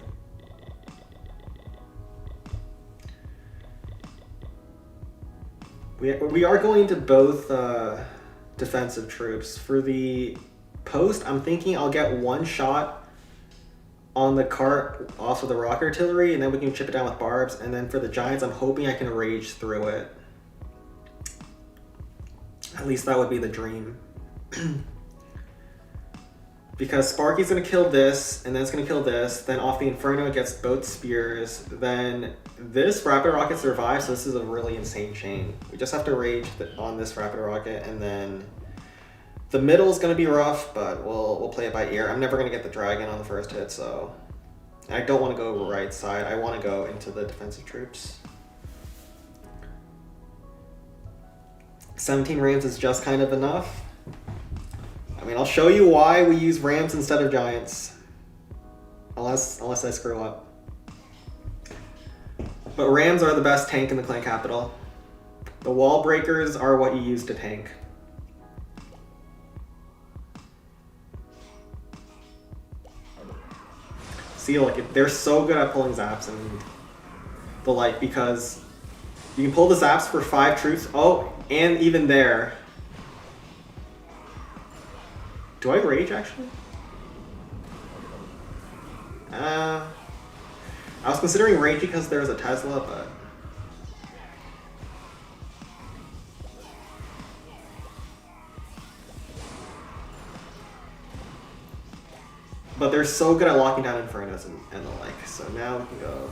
We are going to both defensive troops. For the post, I'm thinking I'll get 1 shot on the cart off of the rock artillery, and then we can chip it down with barbs. And then for the giants, I'm hoping I can rage through it. At least that would be the dream. Because Sparky's gonna kill this, and then it's gonna kill this. Then off the Inferno it gets both spears. Then this Rapid Rocket survives, so this is a really insane chain. We just have to rage on this Rapid Rocket, and then the middle is gonna be rough, but we'll play it by ear. I'm never gonna get the dragon on the first hit, so I don't want to go right side. I want to go into the defensive troops. 17 Rams is just kind of enough. I mean, I'll show you why we use Rams instead of Giants. Unless I screw up. But Rams are the best tank in the clan capital. The wall breakers are what you use to tank. See, like, they're so good at pulling zaps and the like, because you can pull the zaps for 5 troops. Oh, and even there. Do I rage, actually? I was considering rage because there's a Tesla, but... But they're so good at locking down Infernos and the like, so now we can go...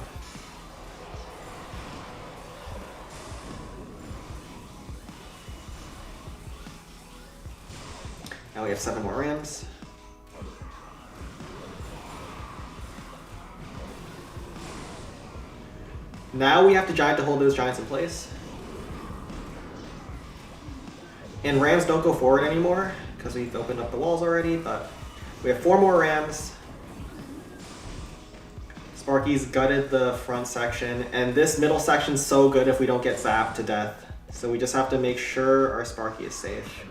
Now we have 7 more Rams. Now we have to Giant to hold those Giants in place. And Rams don't go forward anymore, because we've opened up the walls already, but we have 4 more Rams. Sparky's gutted the front section, and this middle section's so good if we don't get zapped to death. So we just have to make sure our Sparky is safe.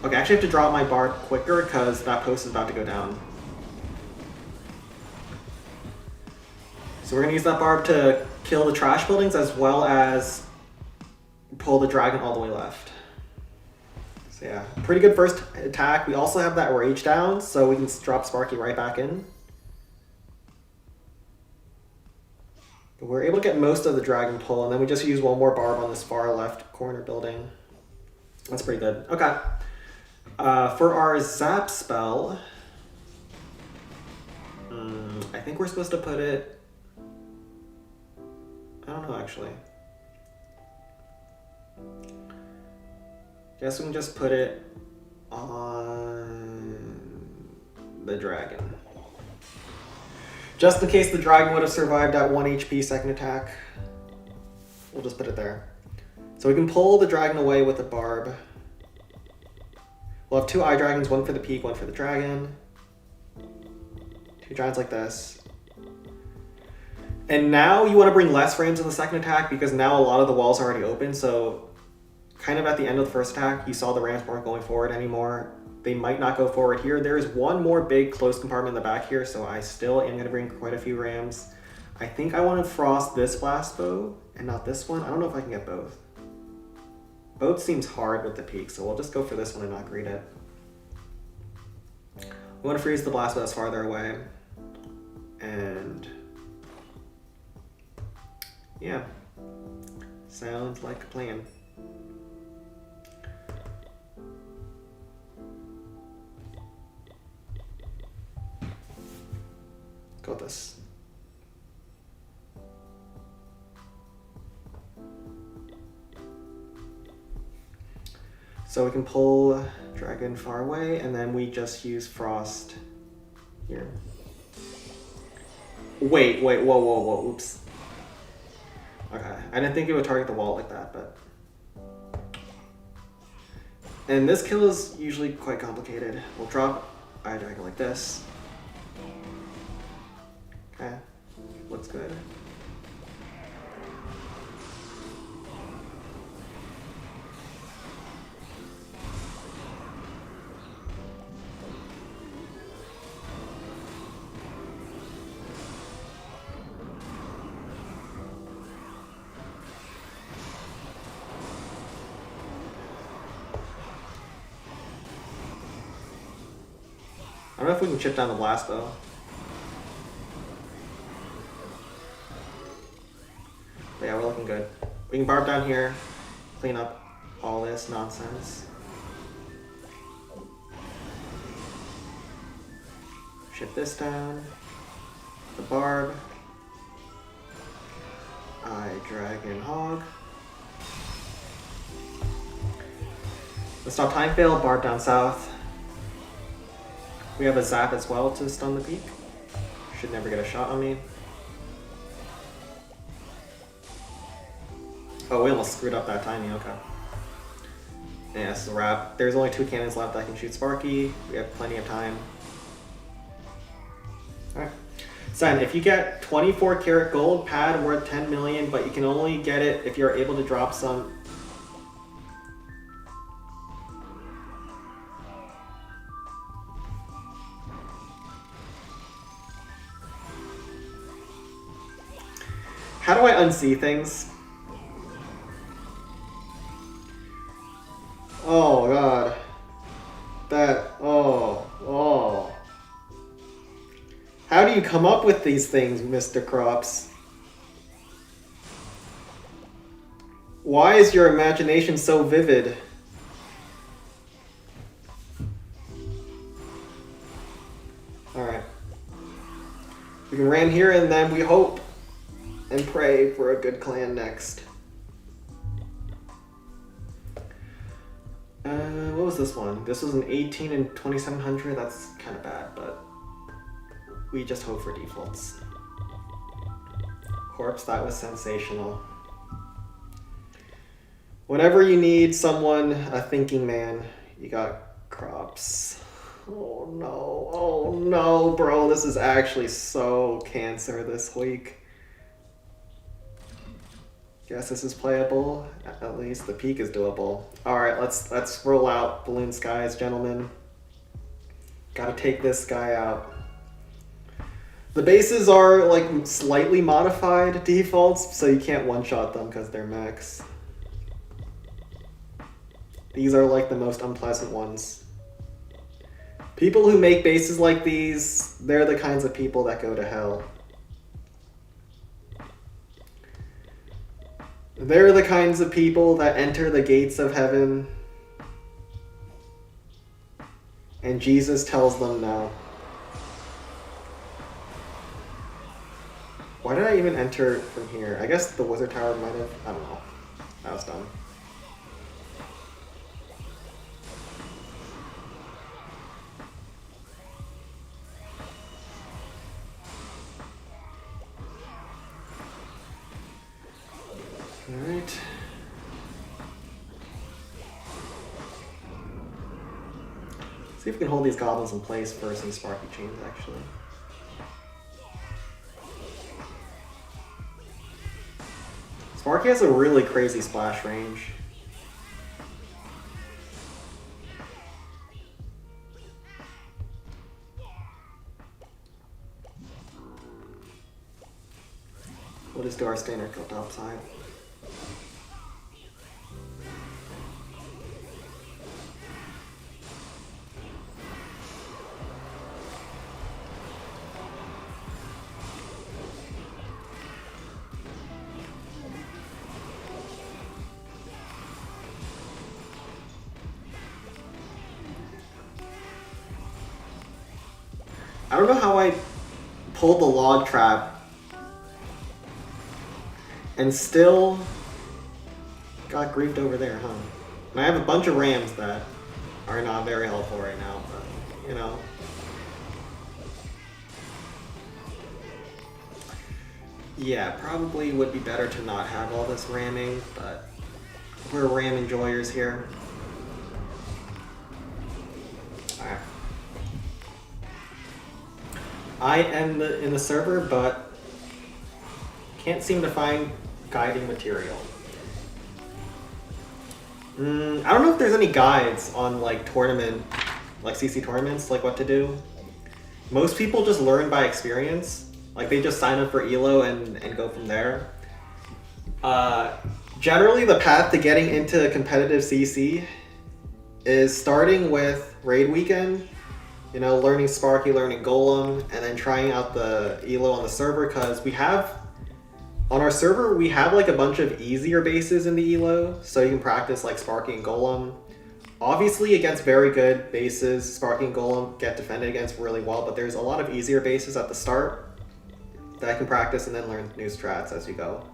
Okay, I actually have to drop my bar quicker because that post is about to go down. So we're going to use that barb to kill the trash buildings as well as pull the dragon all the way left. So yeah, pretty good first attack. We also have that rage down, so we can drop Sparky right back in. But we're able to get most of the dragon pull, and then we just use one more barb on this far left corner building. That's pretty good. Okay. For our zap spell, I think we're supposed to put it... I don't know, actually. Guess we can just put it on the dragon. Just in case the dragon would have survived at 1 HP second attack, we'll just put it there. So we can pull the dragon away with a barb. We'll have 2 eye dragons, one for the peak, one for the dragon. 2 giants like this. And now you want to bring less frames in the second attack because now a lot of the walls are already open, so kind of at the end of the first attack, you saw the Rams weren't going forward anymore. They might not go forward here. There is one more big closed compartment in the back here, so I still am going to bring quite a few Rams. I think I want to frost this blast bow and not this one. I don't know if I can get both. Both seems hard with the peak, so we'll just go for this one and not greet it. We want to freeze the blast bow that's farther away. And yeah, sounds like a plan. Got this. So we can pull dragon far away, and then we just use frost here. Wait, whoa, oops. Okay, I didn't think it would target the wall like that, but... And this kill is usually quite complicated. We'll drop eye dragon like this. Okay, looks good. I don't know if we can chip down the blast bow. But yeah, we're looking good. We can barb down here, clean up all this nonsense. Ship this down. The barb. I dragon hog. Let's stop time fail, barb down south. We have a zap as well to stun the peak. Should never get a shot on me. Oh, we almost screwed up that timing, okay. Yeah, this is a wrap. There's only 2 cannons left that can shoot Sparky. We have plenty of time. Alright. Sen, if you get 24 karat gold pad worth 10 million, but you can only get it if you're able to drop some. How do I unsee things? Oh god. Oh. How do you come up with these things, Mr. Crops? Why is your imagination so vivid? Alright. We can ram here and then we hope and pray for a good clan next. What was this one? This was an 18 and 2700. That's kind of bad, but we just hope for defaults. Corpse, that was sensational. Whenever you need someone, a thinking man, you got Crops. Oh no, bro, this is actually so cancer this week. Guess this is playable. At least the peak is doable. Alright, let's roll out Balloon Skies, gentlemen. Gotta take this guy out. The bases are like slightly modified defaults, so you can't one-shot them because they're max. These are like the most unpleasant ones. People who make bases like these, they're the kinds of people that go to hell. They're the kinds of people that enter the gates of heaven and Jesus tells them no. Why did I even enter from here? I guess the wizard tower might have, I don't know. That was dumb. Alright. See if we can hold these goblins in place for some Sparky Chains, actually. Sparky has a really crazy splash range. We'll just do our standard kill top side. I don't know how I pulled the log trap and still got griefed over there, huh? And I have a bunch of rams that are not very helpful right now, but, you know. Yeah, probably would be better to not have all this ramming, but we're ram enjoyers here. Alright. I am in the server, but can't seem to find guiding material. I don't know if there's any guides on like tournament, like CC tournaments, like what to do. Most people just learn by experience. Like they just sign up for ELO and go from there. Generally the path to getting into competitive CC is starting with Raid Weekend, you know, learning Sparky, learning Golem, and then trying out the ELO on the server, because we have On our server, we have like a bunch of easier bases in the elo, so you can practice like Sparky and Golem. Obviously, against very good bases, Sparky and Golem get defended against really well, but there's a lot of easier bases at the start that I can practice and then learn new strats as you go.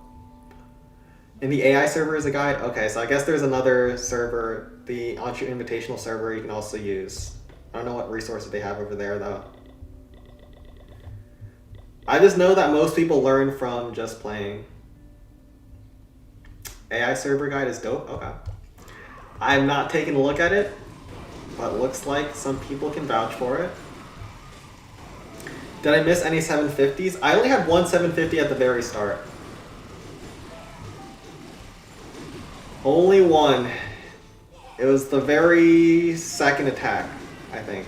In the AI server is a guide? Okay, so I guess there's another server, the Onshoot Invitational server you can also use. I don't know what resources they have over there though. I just know that most people learn from just playing. AI server guide is dope? Okay. I'm not taking a look at it, but looks like some people can vouch for it. Did I miss any 750s? I only had one 750 at the very start. Only one. It was the very second attack, I think.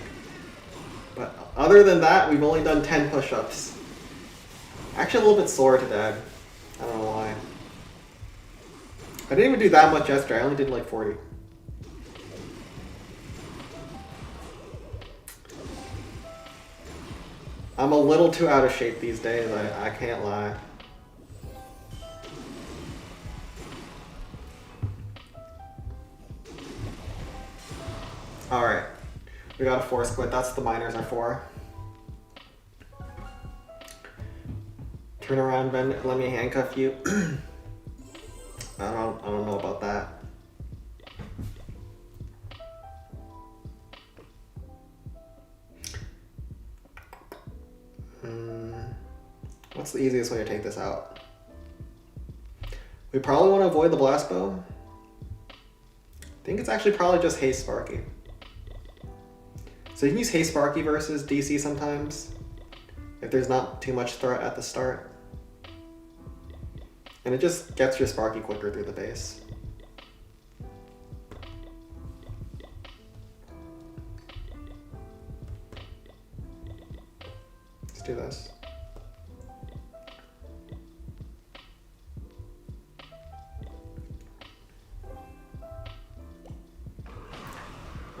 But other than that, we've only done 10 push-ups. Actually, a little bit sore today. I don't know why. I didn't even do that much yesterday. I only did like 40. I'm a little too out of shape these days. I can't lie. Alright. We got a force quit. That's what the miners are for. Turn around, Ben. Let me handcuff you. I don't know about that. What's the easiest way to take this out? We probably want to avoid the blast bow. I think it's actually probably just Haste Sparky. So you can use Haste Sparky versus DC sometimes, if there's not too much threat at the start. And it just gets your Sparky quicker through the base. Let's do this.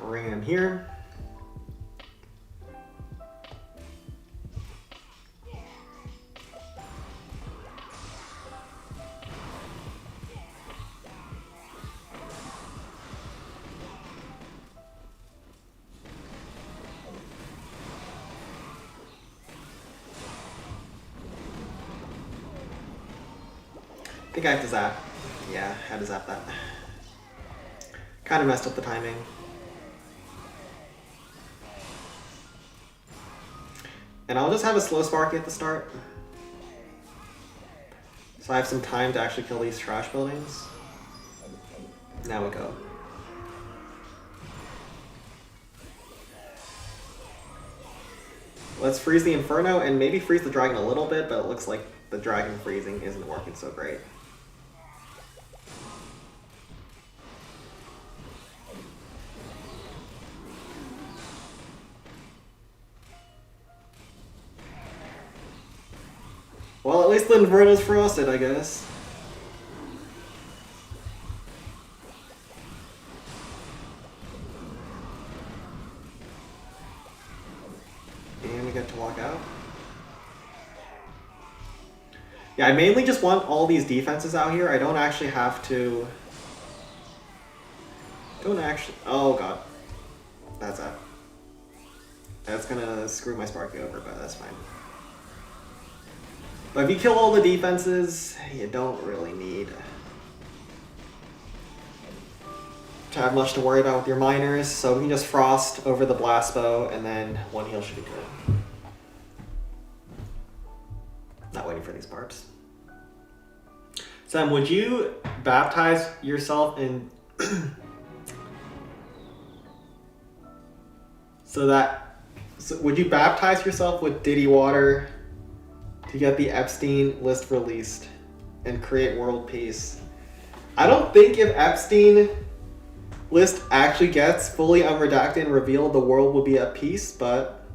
Ring him here. I think I have to zap. Yeah, I had to zap that. Kind of messed up the timing. And I'll just have a slow Sparky at the start. So I have some time to actually kill these trash buildings. Now we go. Let's freeze the Inferno and maybe freeze the dragon a little bit, but it looks like the dragon freezing isn't working so great. Well, at least the Inferno's frosted, I guess. And we get to walk out. Yeah, I mainly just want all these defenses out here. I don't actually have to... Oh god. That's it. That's gonna screw my Sparky over, but that's fine. But if you kill all the defenses, you don't really need to have much to worry about with your miners, so we can just frost over the blast bow and then one heal should be good. Not waiting for these parts. Sam, would you baptize yourself in would you baptize yourself with Diddy Water to get the Epstein list released and create world peace? I don't think if Epstein list actually gets fully unredacted and revealed, the world will be at peace, but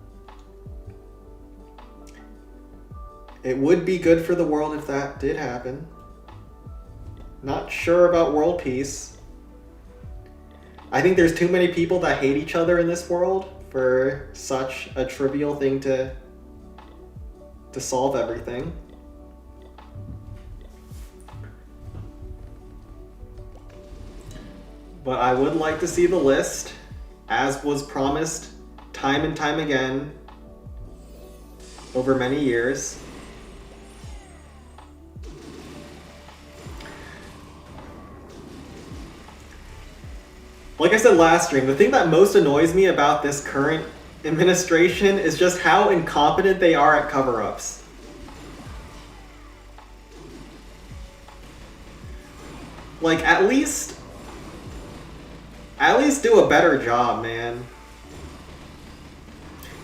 it would be good for the world if that did happen. Not sure about world peace. I think there's too many people that hate each other in this world for such a trivial thing to solve everything. But I would like to see the list, as was promised time and time again over many years. Like I said last stream, the thing that most annoys me about this current administration is just how incompetent they are at cover-ups. Like, at least do a better job, man.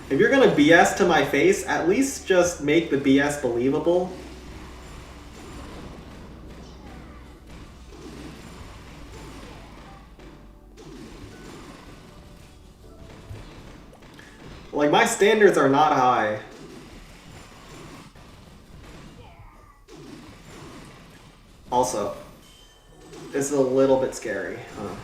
If you're gonna BS to my face, at least just make the BS believable. Like, my standards are not high. Also, this is a little bit scary, huh?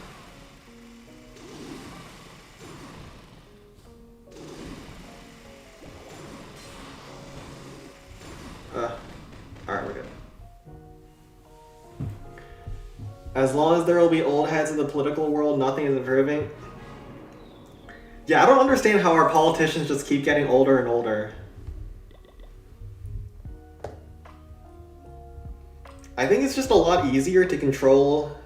Alright, we're good. As long as there will be old heads in the political world, nothing is improving. Yeah, I don't understand how our politicians just keep getting older and older. I think it's just a lot easier to control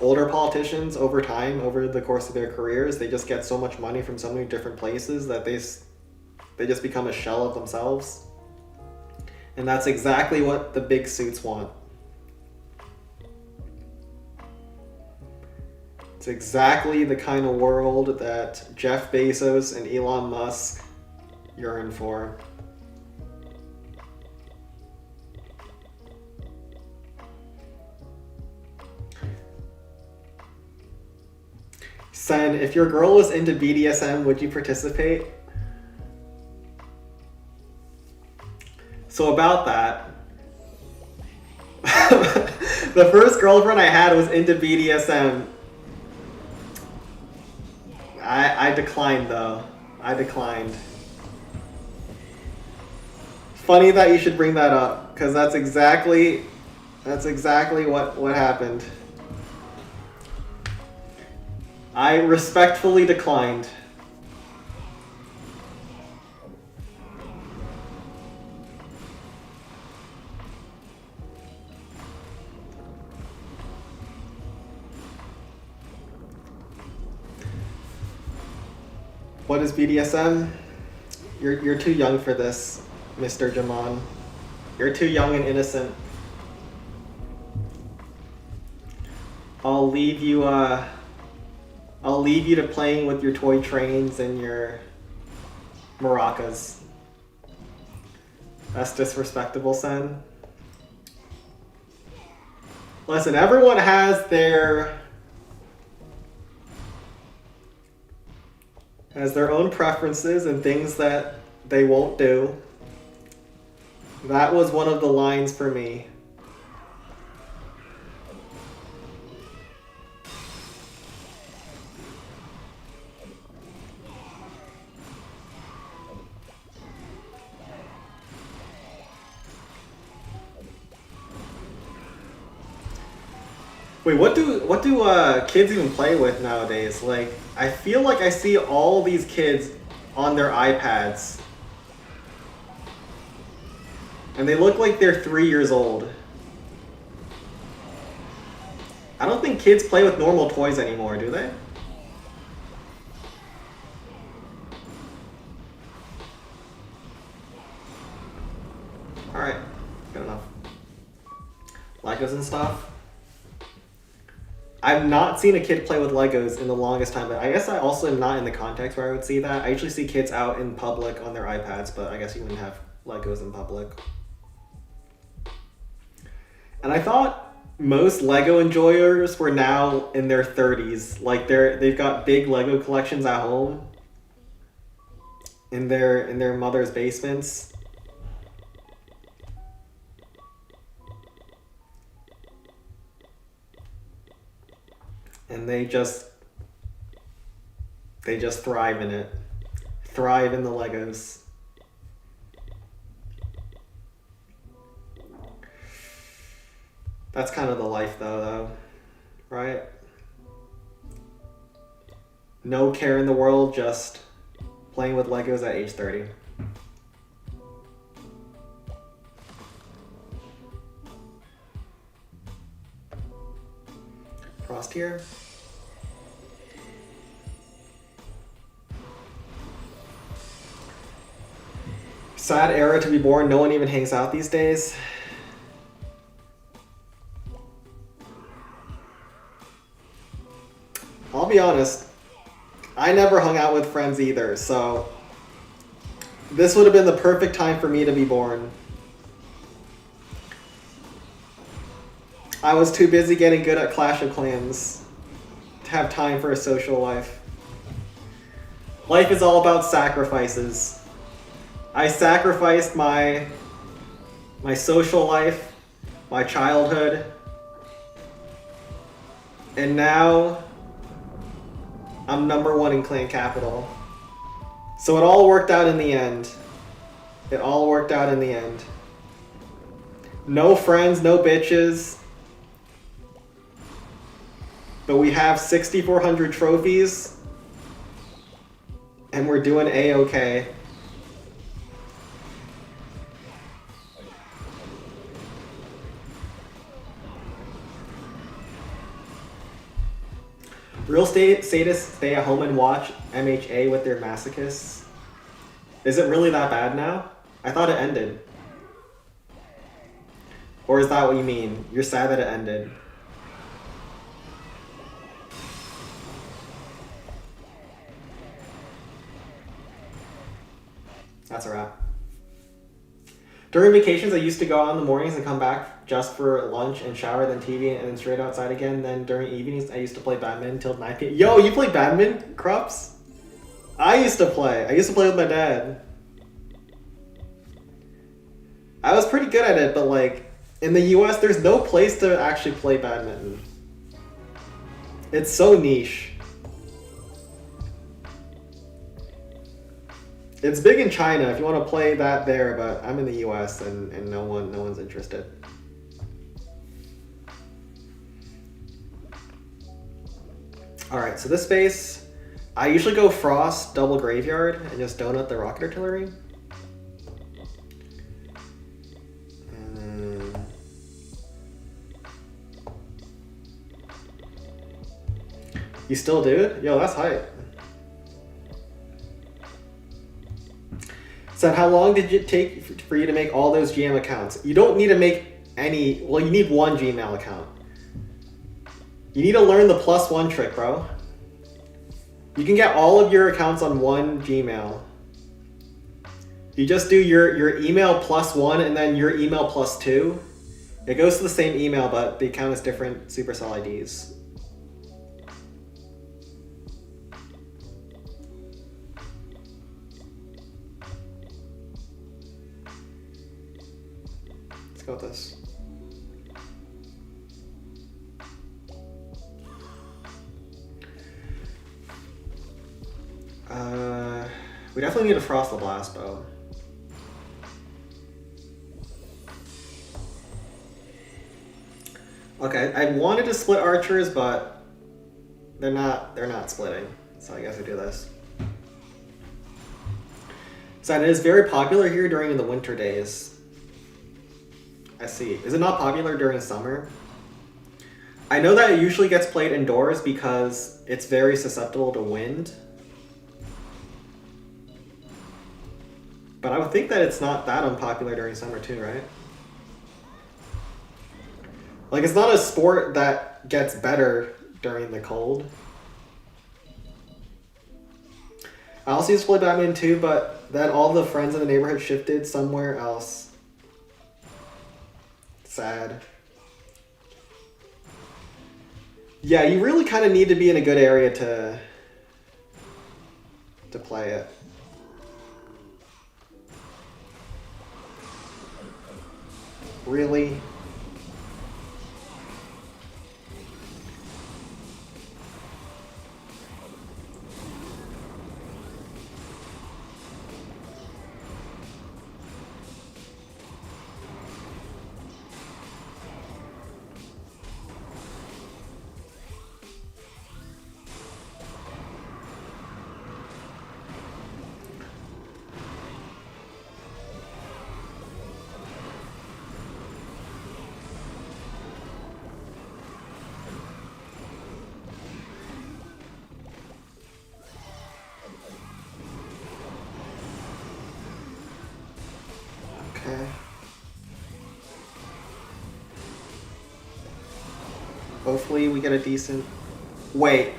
older politicians over time, over the course of their careers. They just get so much money from so many different places that they just become a shell of themselves. And that's exactly what the big suits want. It's exactly the kind of world that Jeff Bezos and Elon Musk yearn for. Sen, if your girl was into BDSM, would you participate? So about that, the first girlfriend I had was into BDSM. I declined though. I declined. Funny that you should bring that up, because that's exactly what happened. I respectfully declined. What is BDSM? You're too young for this, Mr. Jaman. You're too young and innocent. I'll leave you to playing with your toy trains and your maracas. That's disrespectful, Sen. Listen, everyone has their own preferences and things that they won't do. That was one of the lines for me. Wait, what do kids even play with nowadays? Like, I feel like I see all these kids on their iPads. And they look like they're 3 years old. I don't think kids play with normal toys anymore, do they? Alright, good enough. Legos and stuff. I've not seen a kid play with Legos in the longest time, but I guess I also am not in the context where I would see that. I usually see kids out in public on their iPads, but I guess you wouldn't have Legos in public. And I thought most Lego enjoyers were now in their 30s. Like they've got big Lego collections at home in their mother's basements. And they just thrive in it. Thrive in the Legos. That's kind of the life though, right? No care in the world, just playing with Legos at age 30. Frost here. Sad era to be born. No one even hangs out these days. I'll be honest, I never hung out with friends either, so this would have been the perfect time for me to be born. I was too busy getting good at Clash of Clans to have time for a social life. Life is all about sacrifices. I sacrificed my social life, my childhood, and now I'm #1 in clan capital. So it all worked out in the end. It all worked out in the end. No friends, no bitches. But we have 6,400 trophies. And we're doing A-okay. Real sadists stay at home and watch MHA with their masochists. Is it really that bad now? I thought it ended. Or is that what you mean? You're sad that it ended. That's a wrap. During vacations, I used to go out in the mornings and come back just for lunch and shower, then TV, and then straight outside again. Then during evenings, I used to play badminton until 9 p.m. Yo, you play badminton, Krups? I used to play. I used to play with my dad. I was pretty good at it, but like, in the US, there's no place to actually play badminton. It's so niche. It's big in China if you want to play that there, but I'm in the US and no one's interested. Alright, so this base, I usually go Frost, double Graveyard, and just donut the Rocket Artillery. And then... You still do it? Yo, that's hype. So how long did it take for you to make all those GM accounts? You don't need to make any, well, you need one Gmail account. You need to learn the +1 trick, bro. You can get all of your accounts on one Gmail. You just do your email +1 and then your email +2. It goes to the same email, but the account is different Supercell IDs. With this. We definitely need a Frost the Blast bow. Okay, I wanted to split archers, but they're not splitting. So I guess I do this. So it is very popular here during the winter days. I see. Is it not popular during summer? I know that it usually gets played indoors because it's very susceptible to wind. But I would think that it's not that unpopular during summer too, right? Like, it's not a sport that gets better during the cold. I also used to play badminton too, but then all the friends in the neighborhood shifted somewhere else. Sad. Yeah, you really kind of need to be in a good area to play it. Really? Hopefully we get a decent... Wait.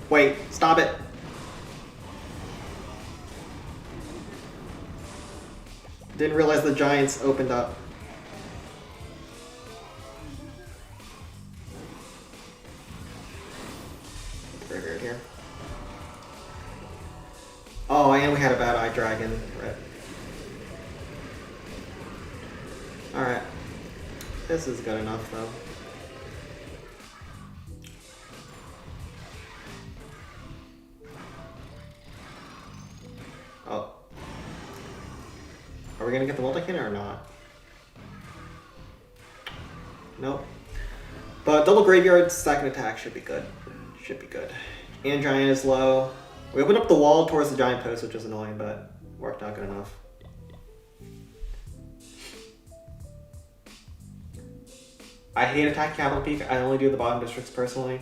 Wait, stop it. Didn't realize the Giants opened up. Graveyard here. Oh, and we had a bad Eye Dragon. Right. Alright. This is good enough, though. Oh. Are we gonna get the multi-cannon or not? Nope. But double graveyard, second attack should be good. Should be good. And Giant is low. We opened up the wall towards the Giant post, which is annoying, but worked out good enough. I hate attacking Capital Peak. I only do the bottom districts personally.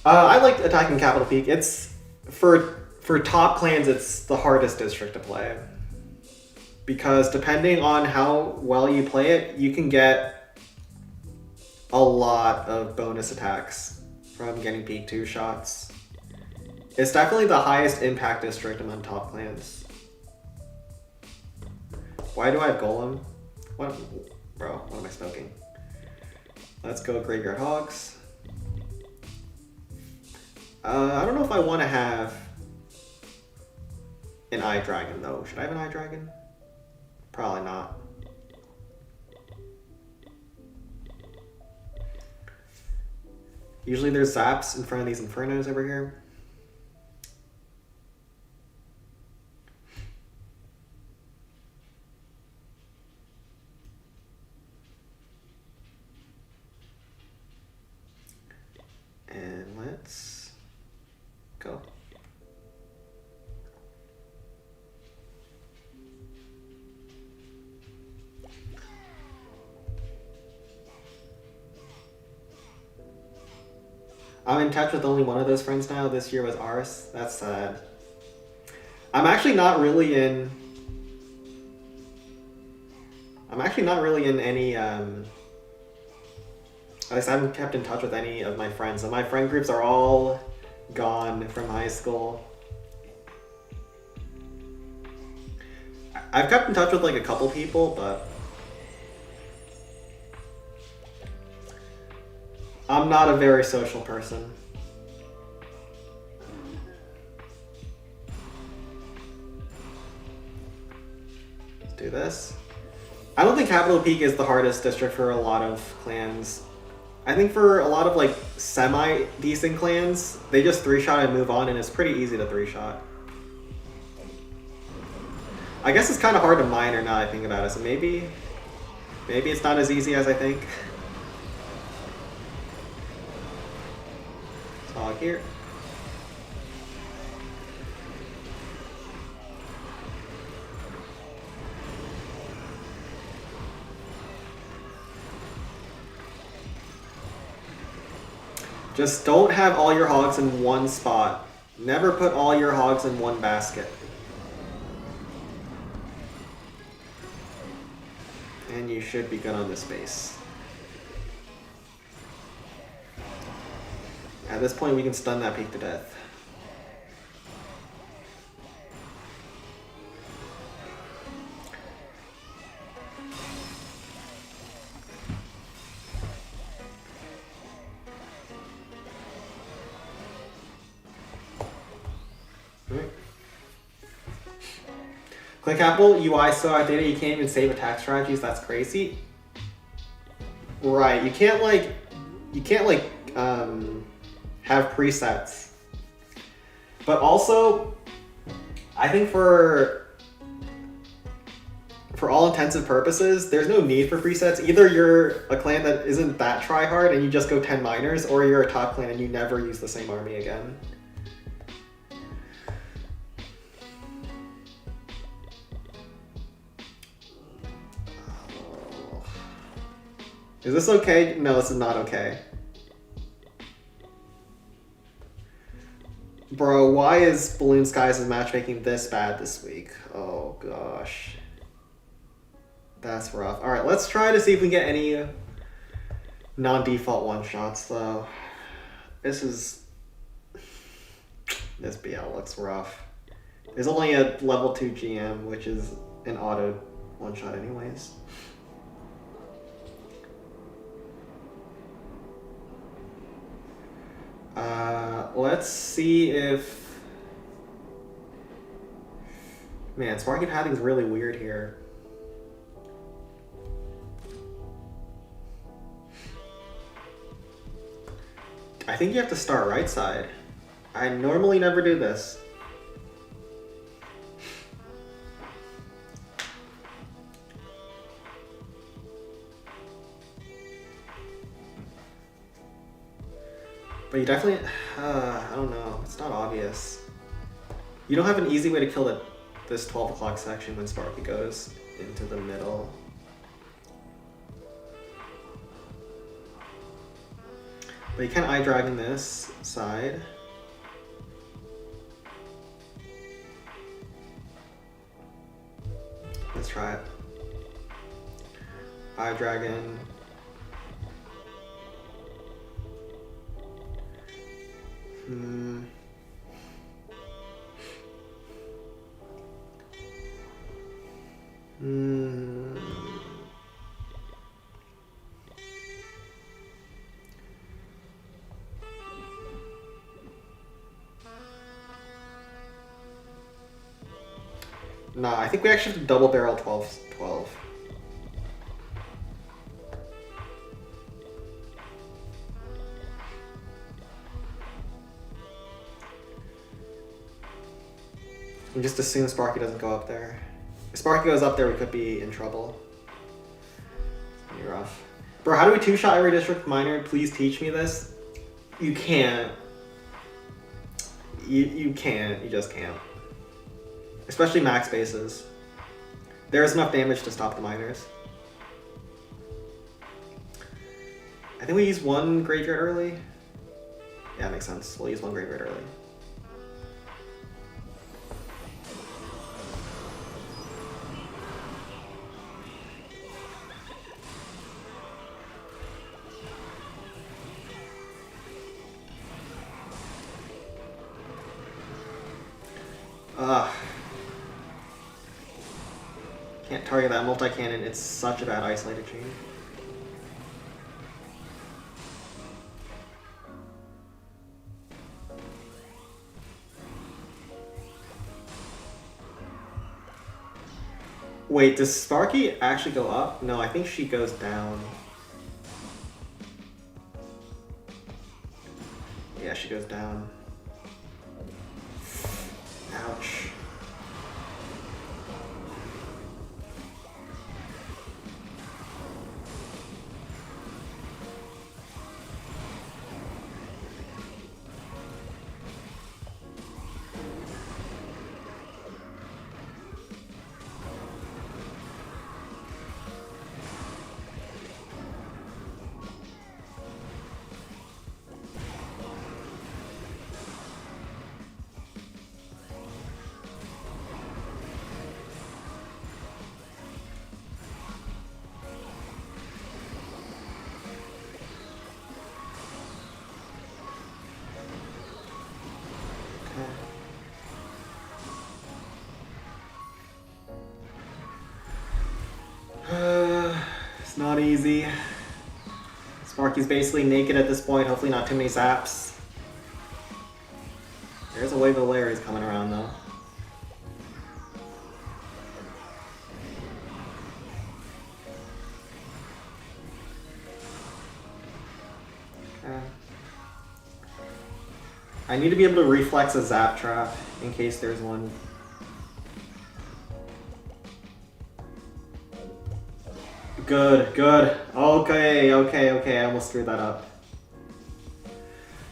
I like attacking Capital Peak. It's for top clans, it's the hardest district to play. Because depending on how well you play it, you can get a lot of bonus attacks from getting Peak 2 shots. It's definitely the highest impact district among top clans. Why do I have Golem? What, bro, what am I smoking? Let's go Graveyard Hogs. I don't know if I want to have an Eye Dragon though. Should I have an Eye Dragon? Probably not. Usually there's zaps in front of these Infernos over here. And let's go. I'm in touch with only one of those friends now. This year was ours. That's sad. I'm actually not really in any, at least I haven't kept in touch with any of my friends. And my friend groups are all gone from high school. I've kept in touch with like a couple people, but I'm not a very social person. Let's do this. I don't think Capital Peak is the hardest district for a lot of clans. I think for a lot of like semi-decent clans, they just 3-shot and move on, and it's pretty easy to 3-shot. I guess it's kind of hard to mine or not, I think about it, so maybe it's not as easy as I think. Hog here. Just don't have all your hogs in one spot. Never put all your hogs in one basket. And you should be good on this base. At this point, we can stun that Peak to death. Click Capital UI so outdated you can't even save attack strategies. That's crazy. Right, you can't have presets. But also, I think for all intensive purposes, there's no need for presets. Either you're a clan that isn't that try hard and you just go 10 miners, or you're a top clan and you never use the same army again. Is this okay? No, this is not okay. Bro, why is Balloon Skies' matchmaking this bad this week? Oh gosh. That's rough. Alright, let's try to see if we get any non-default one-shots, though. This BL looks rough. There's only a level 2 GM, which is an auto one-shot anyways. Let's see if... Man, Sparky Pathing's really weird here. I think you have to start right side. I normally never do this. But you definitely, I don't know, it's not obvious. You don't have an easy way to kill this 12 o'clock section when Sparky goes into the middle. But you can eye dragon this side. Let's try it. Eye dragon. Nah, I think we actually have to double barrel 12. And just assume Sparky doesn't go up there. If Sparky goes up there, we could be in trouble. It's gonna be rough. Bro, how do we two-shot every district minor? Please teach me this. You can't. You can't. You just can't. Especially max bases. There's enough damage to stop the miners. I think we use one graveyard early. Yeah, makes sense. We'll use one graveyard early. Can't target that multi-cannon, it's such a bad isolated chain. Wait, does Sparky actually go up? No, I think she goes down. Yeah, she goes down. Ouch. It's not easy. Sparky's basically naked at this point, hopefully not too many zaps. There's a wave of Larry's coming around though. Okay. I need to be able to reflex a zap trap in case there's one. Good, good. Okay, I almost screwed that up.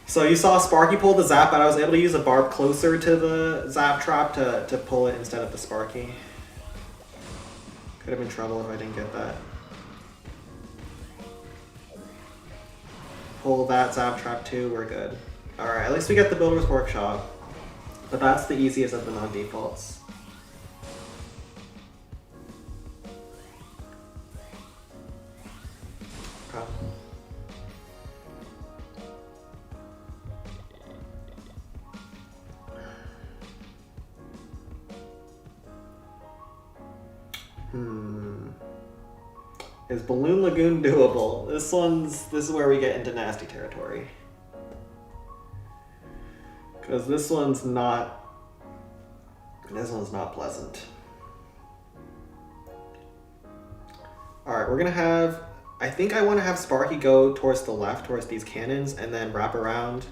So you saw Sparky pull the zap, but I was able to use a barb closer to the zap trap to pull it instead of the Sparky. Could have been trouble if I didn't get that. Pull that zap trap too, we're good. Alright, at least we get the Builder's Workshop. But that's the easiest of the non-defaults. Is Balloon Lagoon doable? This is where we get into nasty territory. Because this one's not pleasant. Alright, we're gonna have, I think I want to have Sparky go towards the left, towards these cannons, and then wrap around.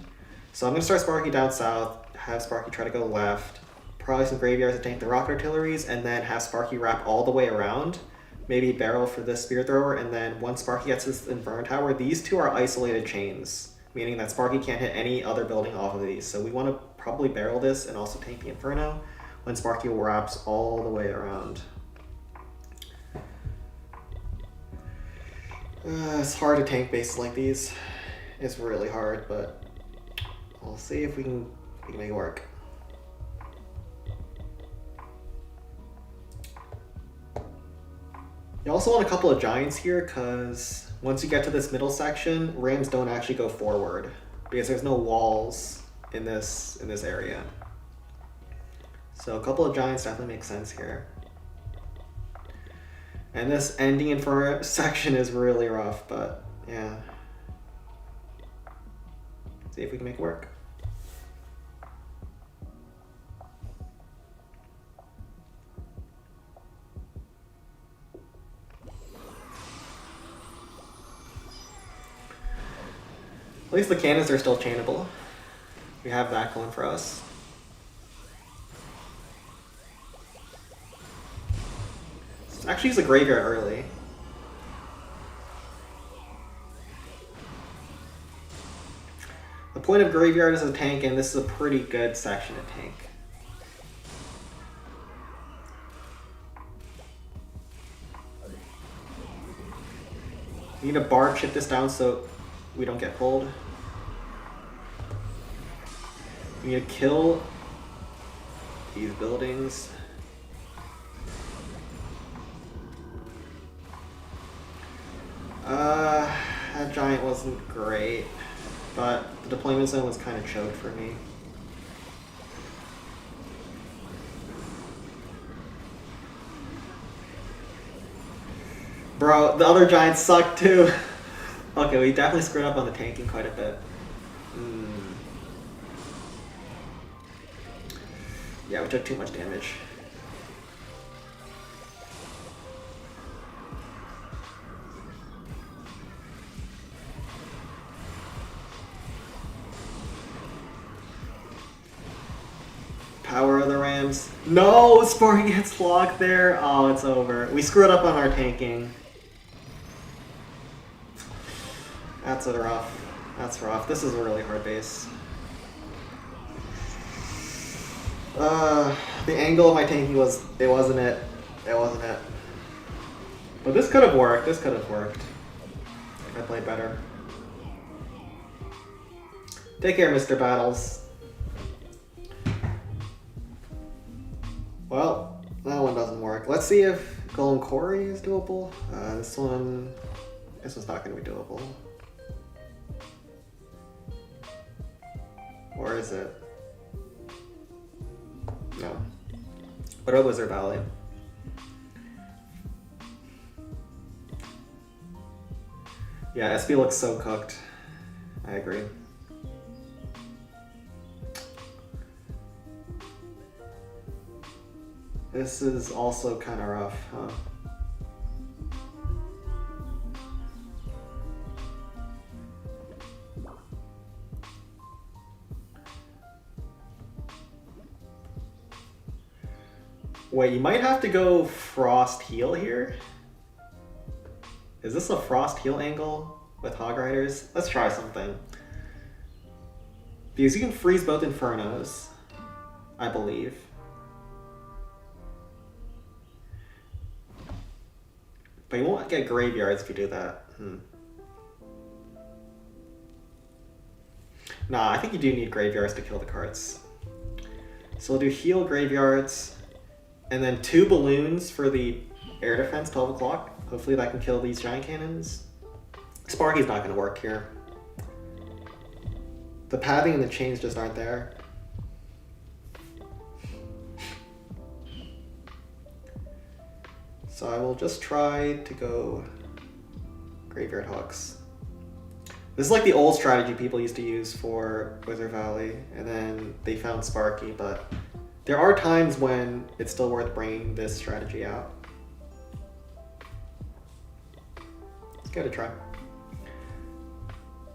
So I'm gonna start Sparky down south, have Sparky try to go left, probably some graveyards to tank the rocket artilleries, and then have Sparky wrap all the way around. Maybe barrel for this spear thrower, and then once Sparky gets this Inferno Tower, these two are isolated chains, meaning that Sparky can't hit any other building off of these. So we want to probably barrel this and also tank the Inferno when Sparky wraps all the way around. It's hard to tank bases like these. It's really hard, but we'll see if we can make it work. You also want a couple of giants here, because once you get to this middle section, rams don't actually go forward because there's no walls in this area. So a couple of giants definitely make sense here. And this ending Inferno section is really rough, but yeah. See if we can make it work. At least the cannons are still chainable. We have that going for us. Let's actually use a graveyard early. The point of graveyard is a tank, and this is a pretty good section to tank. We need to bar chip this down so we don't get pulled. We need to kill these buildings. That giant wasn't great, but the deployment zone was kind of choked for me. Bro, the other giants suck too. Okay, we definitely screwed up on the tanking quite a bit. Yeah, we took too much damage. Power of the Rams. No, Sparky gets locked there. Oh, it's over. We screwed up on our tanking. That's rough. That's rough. This is a really hard base. The angle of my tanking wasn't it. It wasn't it. But this could have worked. This could have worked if I played better. Take care, Mr. Battles. Well, that one doesn't work. Let's see if Golem Quarry is doable. This one's not going to be doable. Or is it? No. What about Wizard Valley? Yeah, SB looks so cooked. I agree. This is also kind of rough, huh? Wait, you might have to go Frost Heal here. Is this a Frost Heal angle with Hog Riders? Let's try something. Because you can freeze both Infernos, I believe. But you won't get graveyards if you do that. Nah, I think you do need graveyards to kill the cards. So we'll do heal graveyards, and then 2 balloons for the air defense, 12 o'clock. Hopefully that can kill these giant cannons. Sparky's not going to work here. The pathing and the chains just aren't there. So I will just try to go Graveyard Hawks. This is like the old strategy people used to use for Wizard Valley, and then they found Sparky, but there are times when it's still worth bringing this strategy out. Let's give it a try.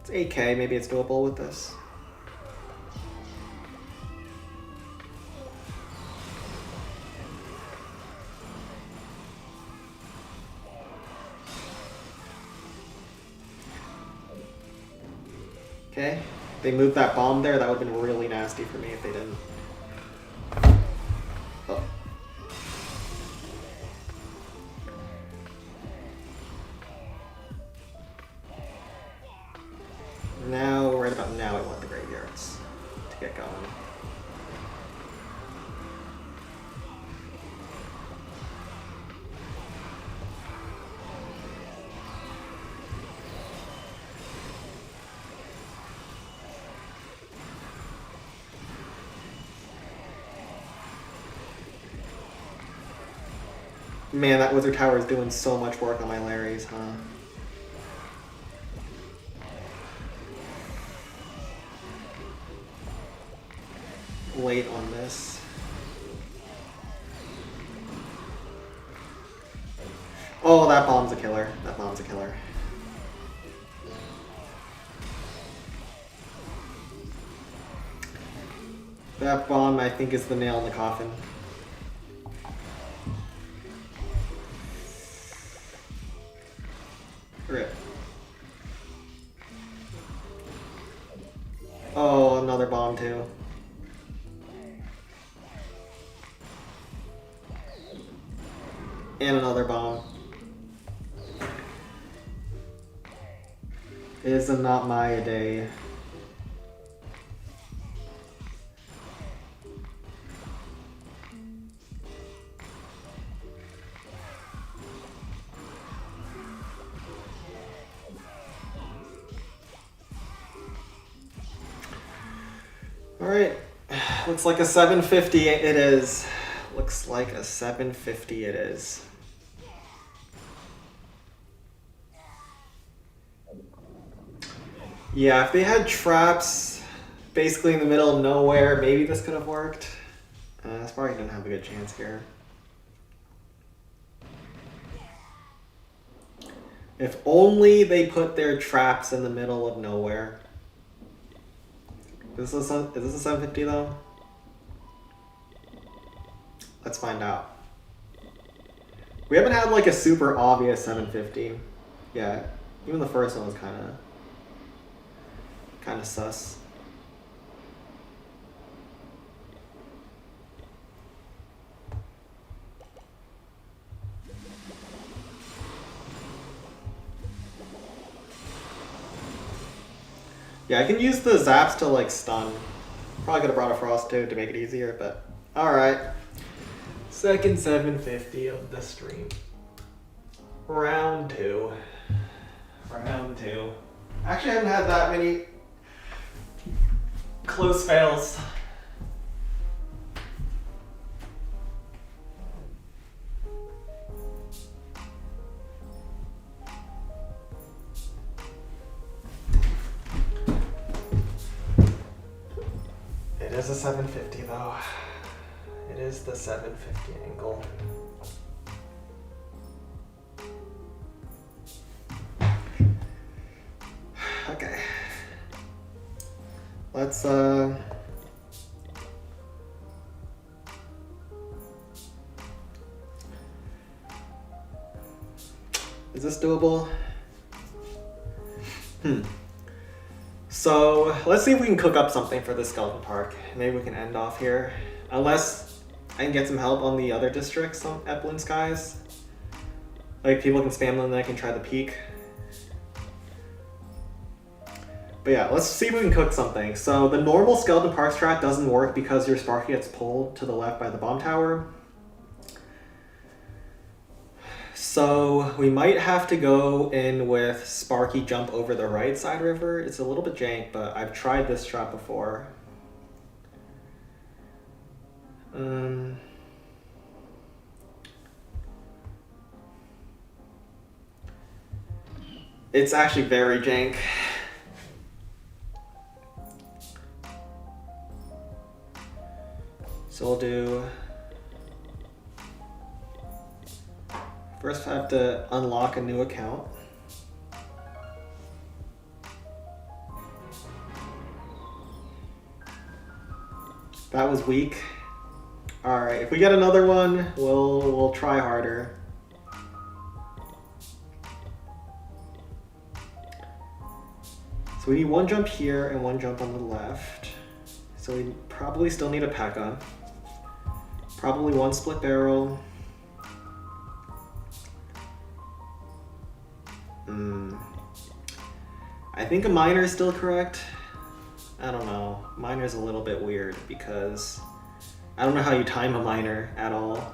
It's 8k, maybe it's doable with this. Okay, they moved that bomb there. That would have been really nasty for me if they didn't. Oh. Now, right about now, I want the graveyards to get going. Man, that Wizard Tower is doing so much work on my Larrys, huh? Late on this. Oh, that bomb's a killer. That bomb's a killer. That bomb, I think, is the nail in the coffin. Rip. Oh, another bomb too. And another bomb. It is a not my day. Alright, looks like a 750 it is. Looks like a 750 it is. Yeah, if they had traps basically in the middle of nowhere, maybe this could have worked. Sparky didn't have a good chance here. If only they put their traps in the middle of nowhere. Is this a 750 though? Let's find out. We haven't had like a super obvious 750 yet. Even the first one was kind of sus. Yeah, I can use the zaps to like stun. Probably could have brought a frost too to make it easier, but alright. Second 750 of the stream. Round two. Round two. Actually, I haven't had that many close fails. It is a 750 though. It is the 750 angle. Okay. Let's is this doable? So let's see if we can cook up something for the Skeleton Park. Maybe we can end off here. Unless I can get some help on the other districts on Epplin Skies. Like people can spam them and I can try the peak. But yeah, let's see if we can cook something. So the normal Skeleton Park strat doesn't work because your Sparky gets pulled to the left by the bomb tower. So we might have to go in with Sparky jump over the right side river. It's a little bit jank, but I've tried this strat before. It's actually very jank. So we'll do... First I have to unlock a new account. That was weak. Alright, if we get another one, we'll try harder. So we need one jump here and one jump on the left. So we probably still need a P.E.K.K.A. Probably one split barrel. I think a miner is still correct. I don't know. Miner's a little bit weird because I don't know how you time a miner at all.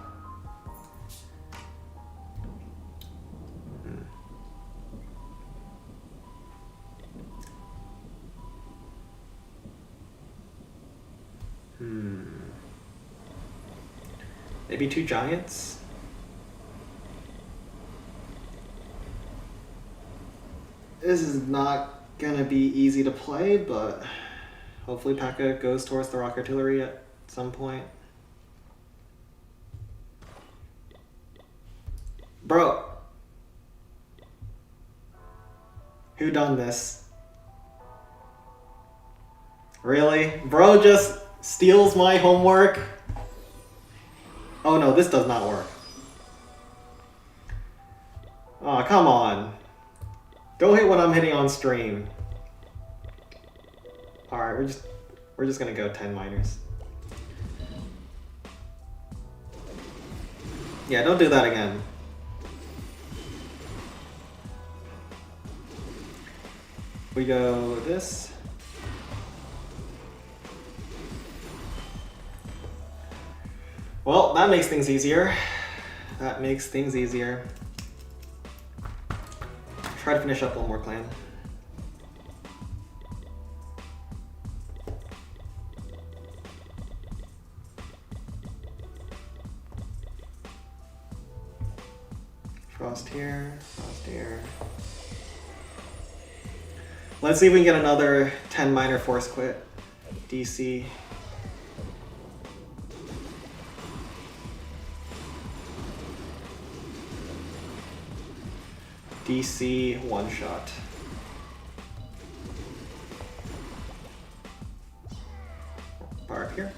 Maybe 2 giants? This is not gonna be easy to play, but hopefully P.E.K.K.A. goes towards the rock artillery at some point. Bro! Who done this? Really? Bro just steals my homework? Oh no, this does not work. Aw, come on. Don't hit what I'm hitting on stream. Alright, we're just gonna go 10 miners. Yeah, don't do that again. We go this. Well, that makes things easier. That makes things easier. Try to finish up one more clan. Frost here, Frost here. Let's see if we can get another 10 miner force quit. DC. DC one shot. Bar up here.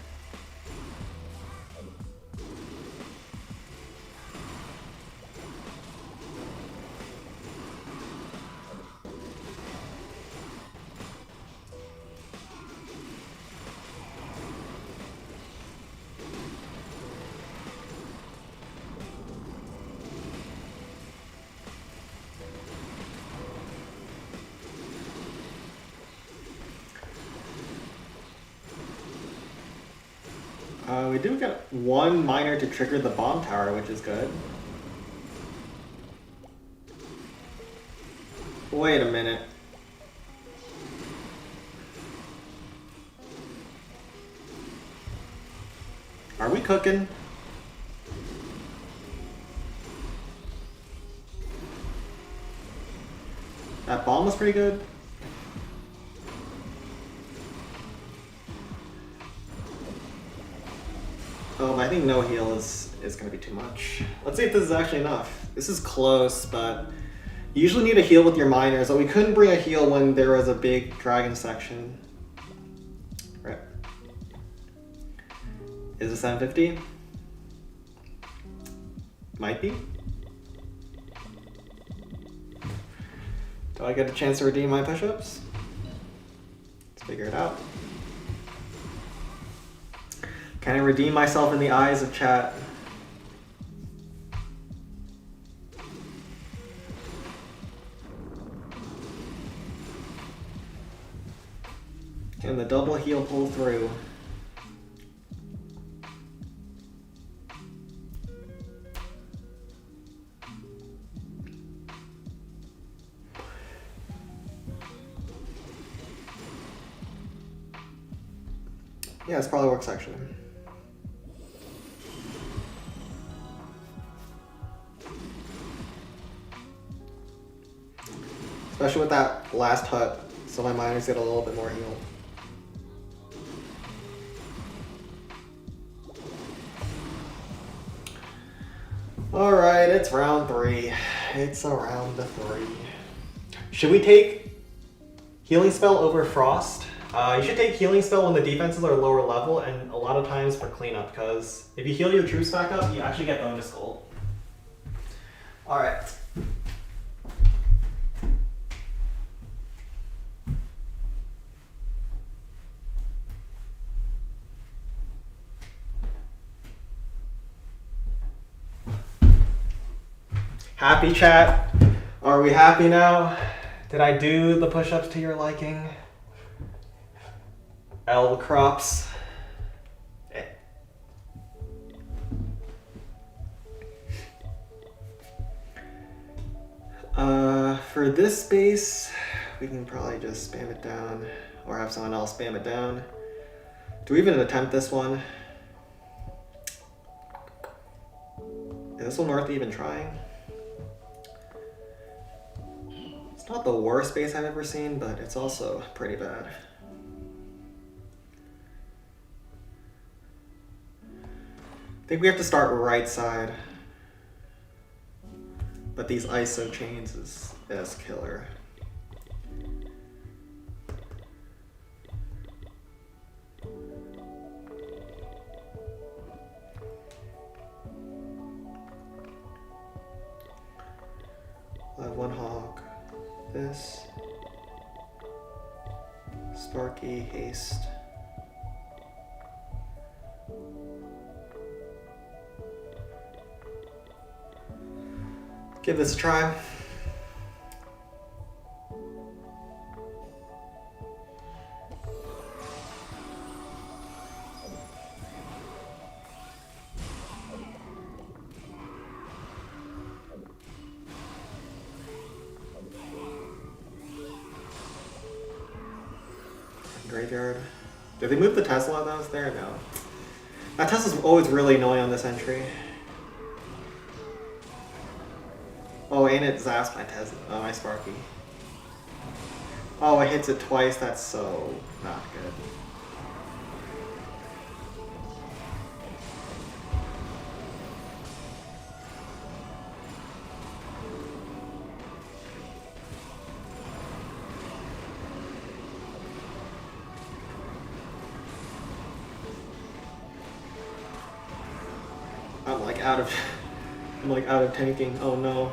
We do get one miner to trigger the bomb tower, which is good. Wait a minute. Are we cooking? That bomb was pretty good. Oh, I think no heal is going to be too much. Let's see if this is actually enough. This is close, but you usually need a heal with your miners, but we couldn't bring a heal when there was a big dragon section. Right. Is it 750? Might be. Do I get a chance to redeem my push-ups? Let's figure it out. Can I redeem myself in the eyes of chat? Can the double heal pull through? Yeah, this probably works actually. Especially with that last hut, so my miners get a little bit more healed. Alright, it's round 3. It's a round of 3. Should we take Healing Spell over Frost? You should take Healing Spell when the defenses are lower level, and a lot of times for cleanup, because if you heal your troops back up, you actually get bonus gold. Alright. Happy, chat? Are we happy now? Did I do the push-ups to your liking? L crops. For this base, we can probably just spam it down, or have someone else spam it down. Do we even attempt this one? Is this one worth even trying? It's not the worst base I've ever seen, but it's also pretty bad. I think we have to start right side. But these ISO chains is killer. I have one hog. This. Sparky, haste. Give this a try. Graveyard. Did they move the Tesla that was there? No. That Tesla's always really annoying on this entry. Oh, and it zaps my Tesla. Oh, my Sparky. Oh, it hits it twice. That's so not good. I'm like out of tanking. Oh no.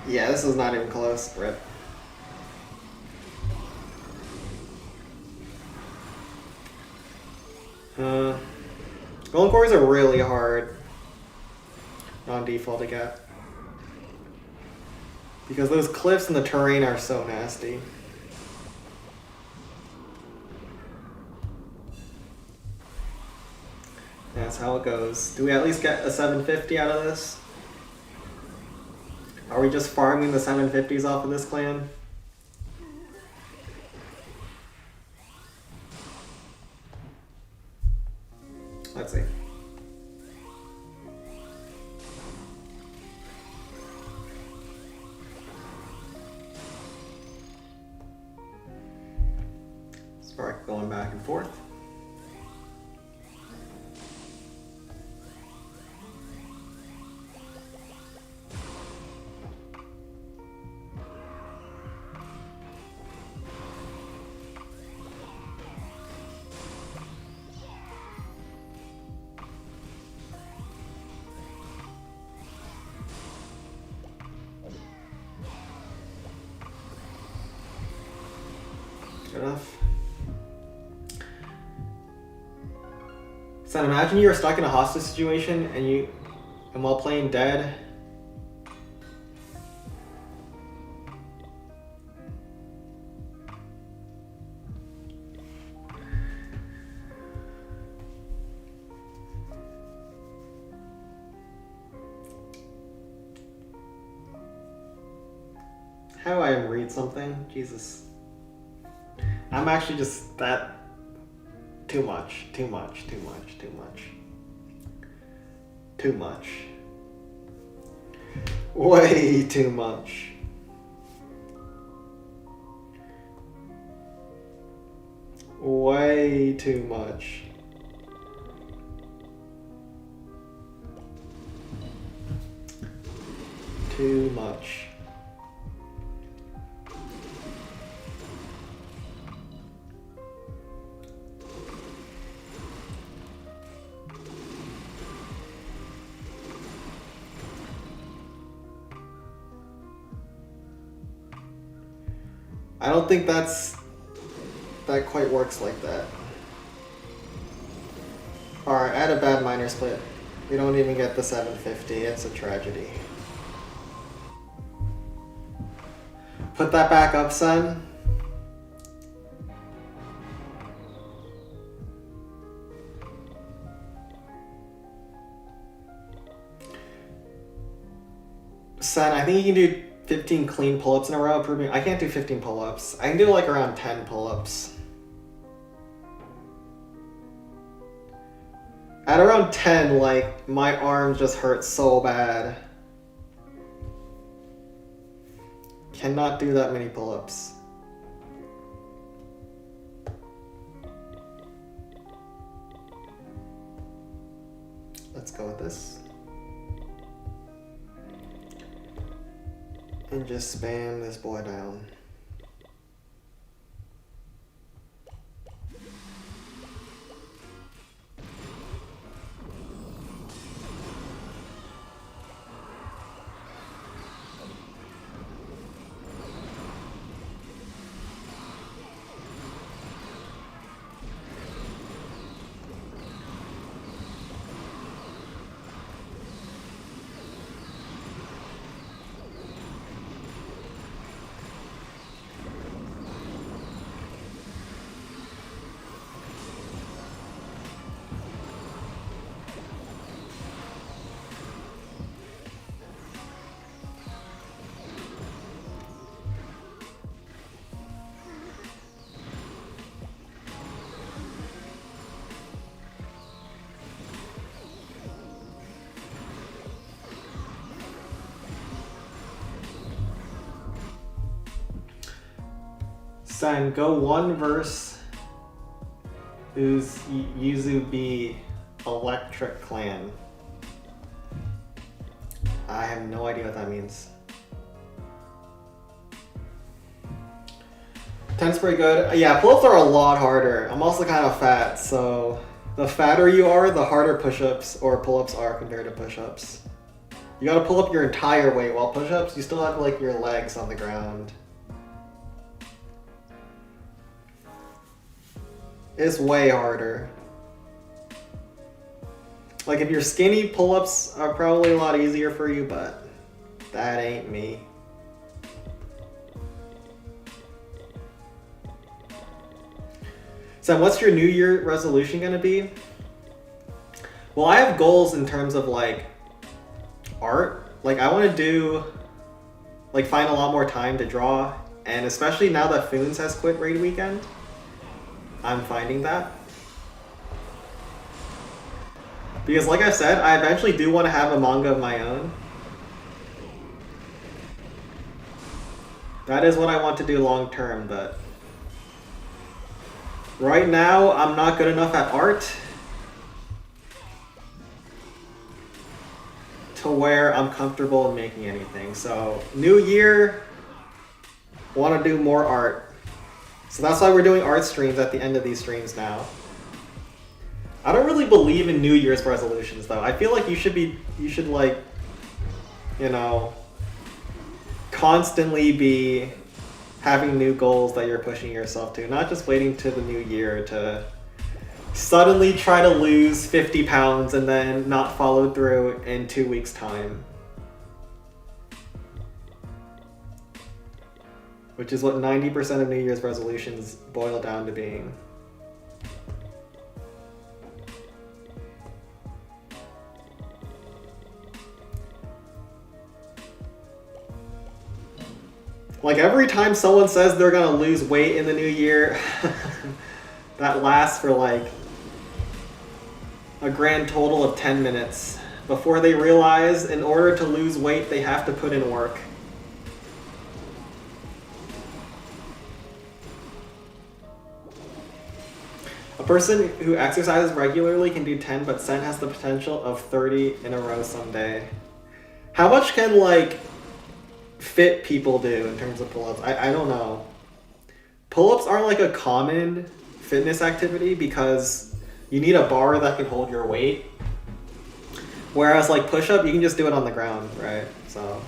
Yeah, this is not even close. Rip. Golden Quarries are really hard on default to get. Because those cliffs and the terrain are so nasty. That's how it goes. Do we at least get a 750 out of this? Are we just farming the 750s off of this clan? Let's see. Spark going back and forth. Good enough. So imagine you're stuck in a hostage situation and while playing dead, How do I read something? Jesus. I'm actually just that... Too much. Too much. Too much. Too much. Too much. Way too much. Way too much. Too much. I don't think that quite works like that. Alright, I had a bad minor split. We don't even get the 750. It's a tragedy. Put that back up, son. Son, I think you can do 15 clean pull-ups in a row. Proving I can't do 15 pull-ups. I can do like around 10 pull-ups. At around 10, like, my arms just hurt so bad. Cannot do that many pull-ups. Let's go with this. And just spam this boy down. San, go one verse who's Yuzu be Electric Clan. I have no idea what that means. 10's pretty good. Yeah, pull-ups are a lot harder. I'm also kind of fat, so the fatter you are, the harder push-ups or pull-ups are compared to push-ups. You gotta pull up your entire weight, while push-ups, you still have like your legs on the ground. It's way harder. Like if you're skinny, pull-ups are probably a lot easier for you, but that ain't me. So what's your New Year resolution gonna be? Well, I have goals in terms of like art. Like I wanna do, like find a lot more time to draw, and especially now that Foons has quit Raid Weekend, I'm finding that. Because like I said, I eventually do want to have a manga of my own. That is what I want to do long term, but right now I'm not good enough at art to where I'm comfortable in making anything. So new year, want to do more art. So that's why we're doing art streams at the end of these streams now. I don't really believe in New Year's resolutions though. I feel like you should like, you know, constantly be having new goals that you're pushing yourself to, not just waiting to the new year to suddenly try to lose 50 pounds and then not follow through in 2 weeks' time. Which is what 90% of New Year's resolutions boil down to being. Like every time someone says they're gonna lose weight in the new year, that lasts for like a grand total of 10 minutes before they realize in order to lose weight they have to put in work. A person who exercises regularly can do 10, but Sen has the potential of 30 in a row someday. How much can like fit people do in terms of pull-ups? I don't know. Pull-ups aren't like a common fitness activity because you need a bar that can hold your weight. Whereas like push-up, you can just do it on the ground, right? So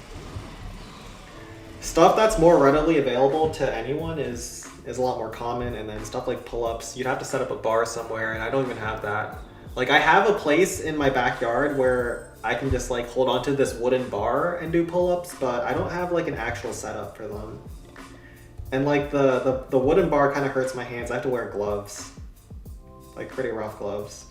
stuff that's more readily available to anyone is a lot more common, and then stuff like pull-ups, you'd have to set up a bar somewhere, and I don't even have that. Like I have a place in my backyard where I can just like hold onto this wooden bar and do pull-ups, but I don't have like an actual setup for them. And like the wooden bar kind of hurts my hands. I have to wear gloves, like pretty rough gloves.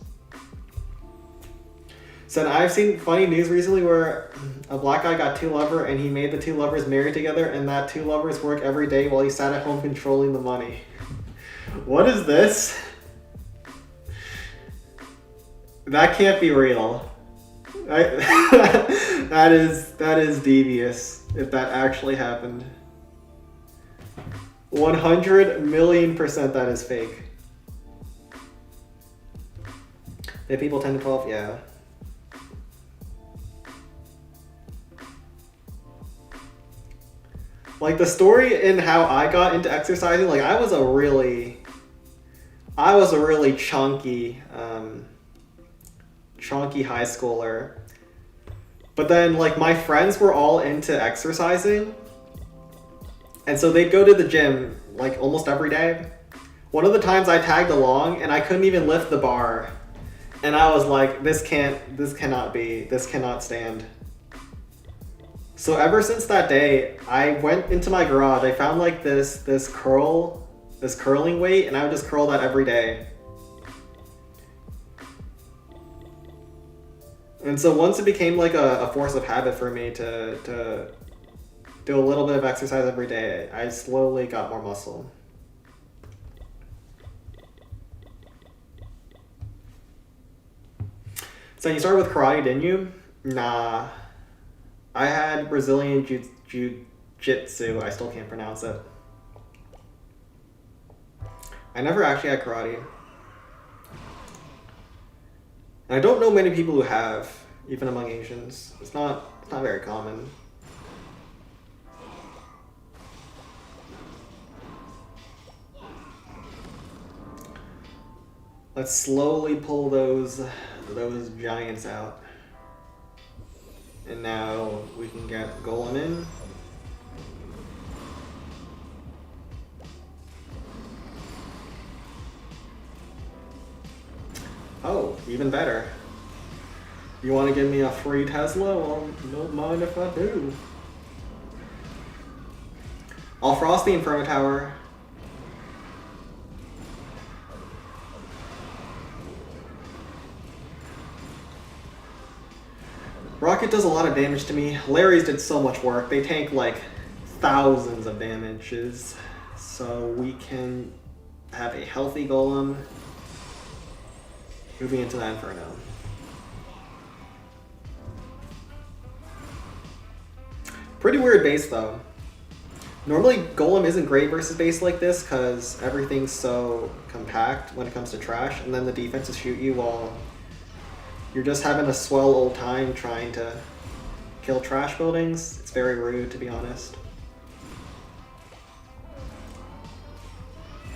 So I've seen funny news recently where a black guy got two lover and he made the two lovers marry together, and that two lovers work every day while he sat at home controlling the money. What is this? That can't be real. That is devious if that actually happened. 100,000,000% that is fake. Did people 10 to 12? Yeah. Like the story in how I got into exercising, like I was a really chunky high schooler. But then like my friends were all into exercising. And so they'd go to the gym like almost every day. One of the times I tagged along and I couldn't even lift the bar. And I was like, this cannot stand. So ever since that day, I went into my garage. I found like this curling weight, and I would just curl that every day. And so once it became like a force of habit for me to do a little bit of exercise every day, I slowly got more muscle. So you started with karate, didn't you? Nah. I had Brazilian Jiu-Jitsu. I still can't pronounce it. I never actually had karate. And I don't know many people who have, even among Asians. It's not very common. Let's slowly pull those giants out. And now we can get Golem in. Oh, even better. You want to give me a free Tesla? Well, don't mind if I do. I'll frost the Inferno Tower. Rocket does a lot of damage to me. Larry's did so much work. They tank like thousands of damages. So we can have a healthy Golem moving into that Inferno. Pretty weird base though. Normally Golem isn't great versus base like this because everything's so compact when it comes to trash, and then the defenses shoot you while you're just having a swell old time trying to kill trash buildings. It's very rude, to be honest.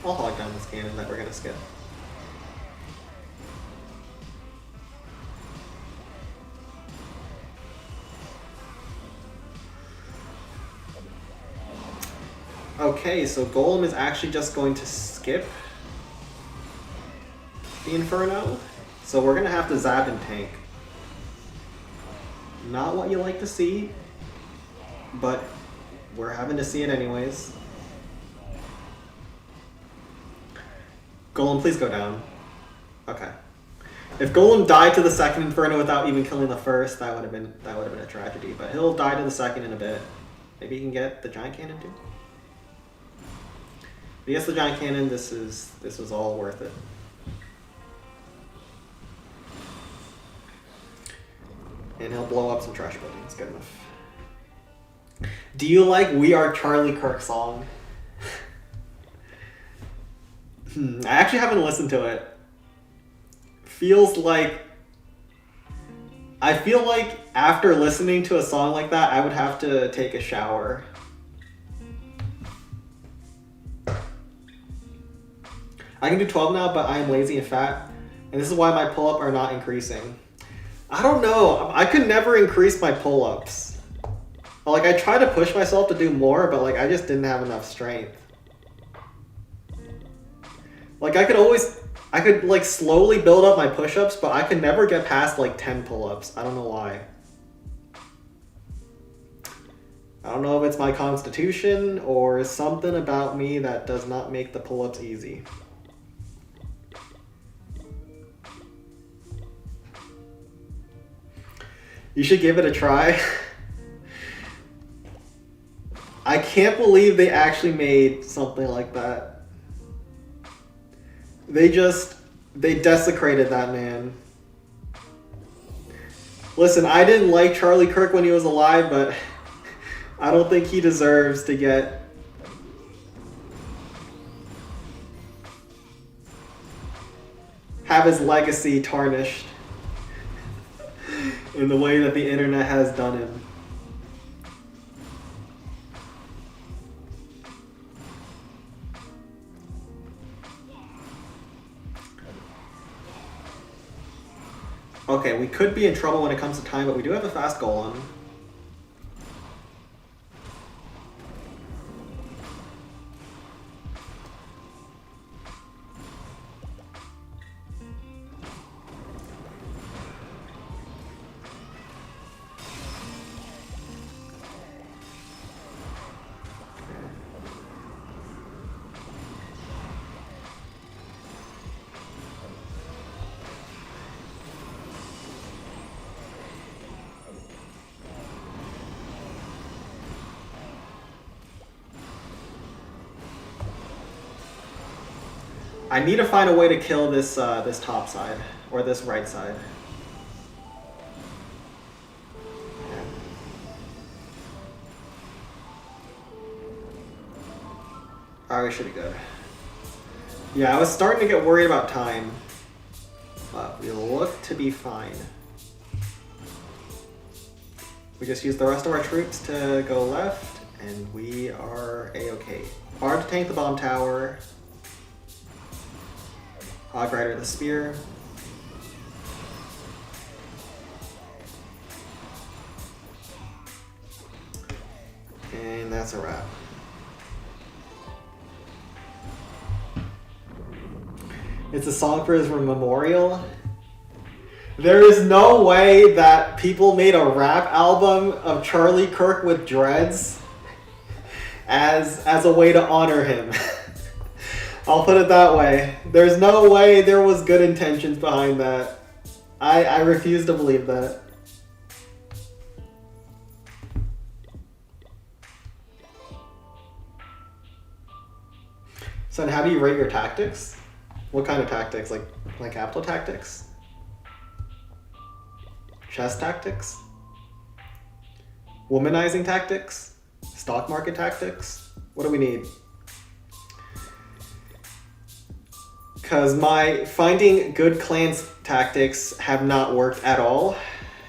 I'll hog down this cannon that we're gonna skip. Okay, so Golem is actually just going to skip the Inferno. So we're gonna have to zap and tank. Not what you like to see, but we're having to see it anyways. Golem, please go down. Okay. If Golem died to the second Inferno without even killing the first, that would have been a tragedy. But he'll die to the second in a bit. Maybe he can get the giant cannon too. Against the giant cannon, this was all worth it. And he'll blow up some trash buildings. Good enough. Do you like "We Are Charlie Kirk" song? I actually haven't listened to it. I feel like after listening to a song like that, I would have to take a shower. I can do 12 now, but I am lazy and fat, and this is why my pull-up are not increasing. I don't know. I could never increase my pull-ups. Like, I tried to push myself to do more, but like I just didn't have enough strength. Like I could like slowly build up my push-ups, but I could never get past like 10 pull-ups. I don't know why. I don't know if it's my constitution or something about me that does not make the pull-ups easy. You should give it a try. I can't believe they actually made something like that. They desecrated that man. Listen, I didn't like Charlie Kirk when he was alive, but I don't think he deserves to have his legacy tarnished in the way that the internet has done him. Okay, we could be in trouble when it comes to time, but we do have a fast goal on. I need to find a way to kill this this top side or this right side. Alright, we should be good. Yeah, I was starting to get worried about time, but we look to be fine. We just use the rest of our troops to go left, and we are a-okay. Hard to tank the bomb tower. Hog Rider the spear. And that's a wrap. It's a song for his memorial. There is no way that people made a rap album of Charlie Kirk with dreads as a way to honor him. I'll put it that way. There's no way there was good intentions behind that. I refuse to believe that. So how do you rate your tactics? What kind of tactics? Like capital tactics? Chess tactics? Womanizing tactics? Stock market tactics? What do we need? Because my finding good clans tactics have not worked at all.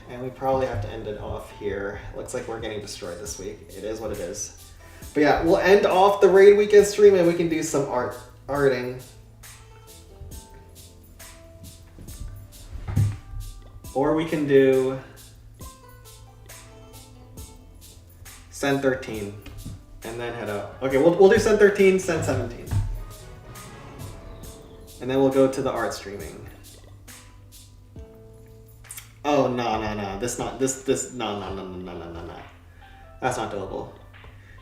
And we probably have to end it off here. Looks like we're getting destroyed this week. It is what it is. But yeah, we'll end off the raid weekend stream and we can do some arting. Or we can do Sen 13 and then head out. Okay, we'll do Sen 13, Sen 17. And then we'll go to the art streaming. Oh no. No. That's not doable.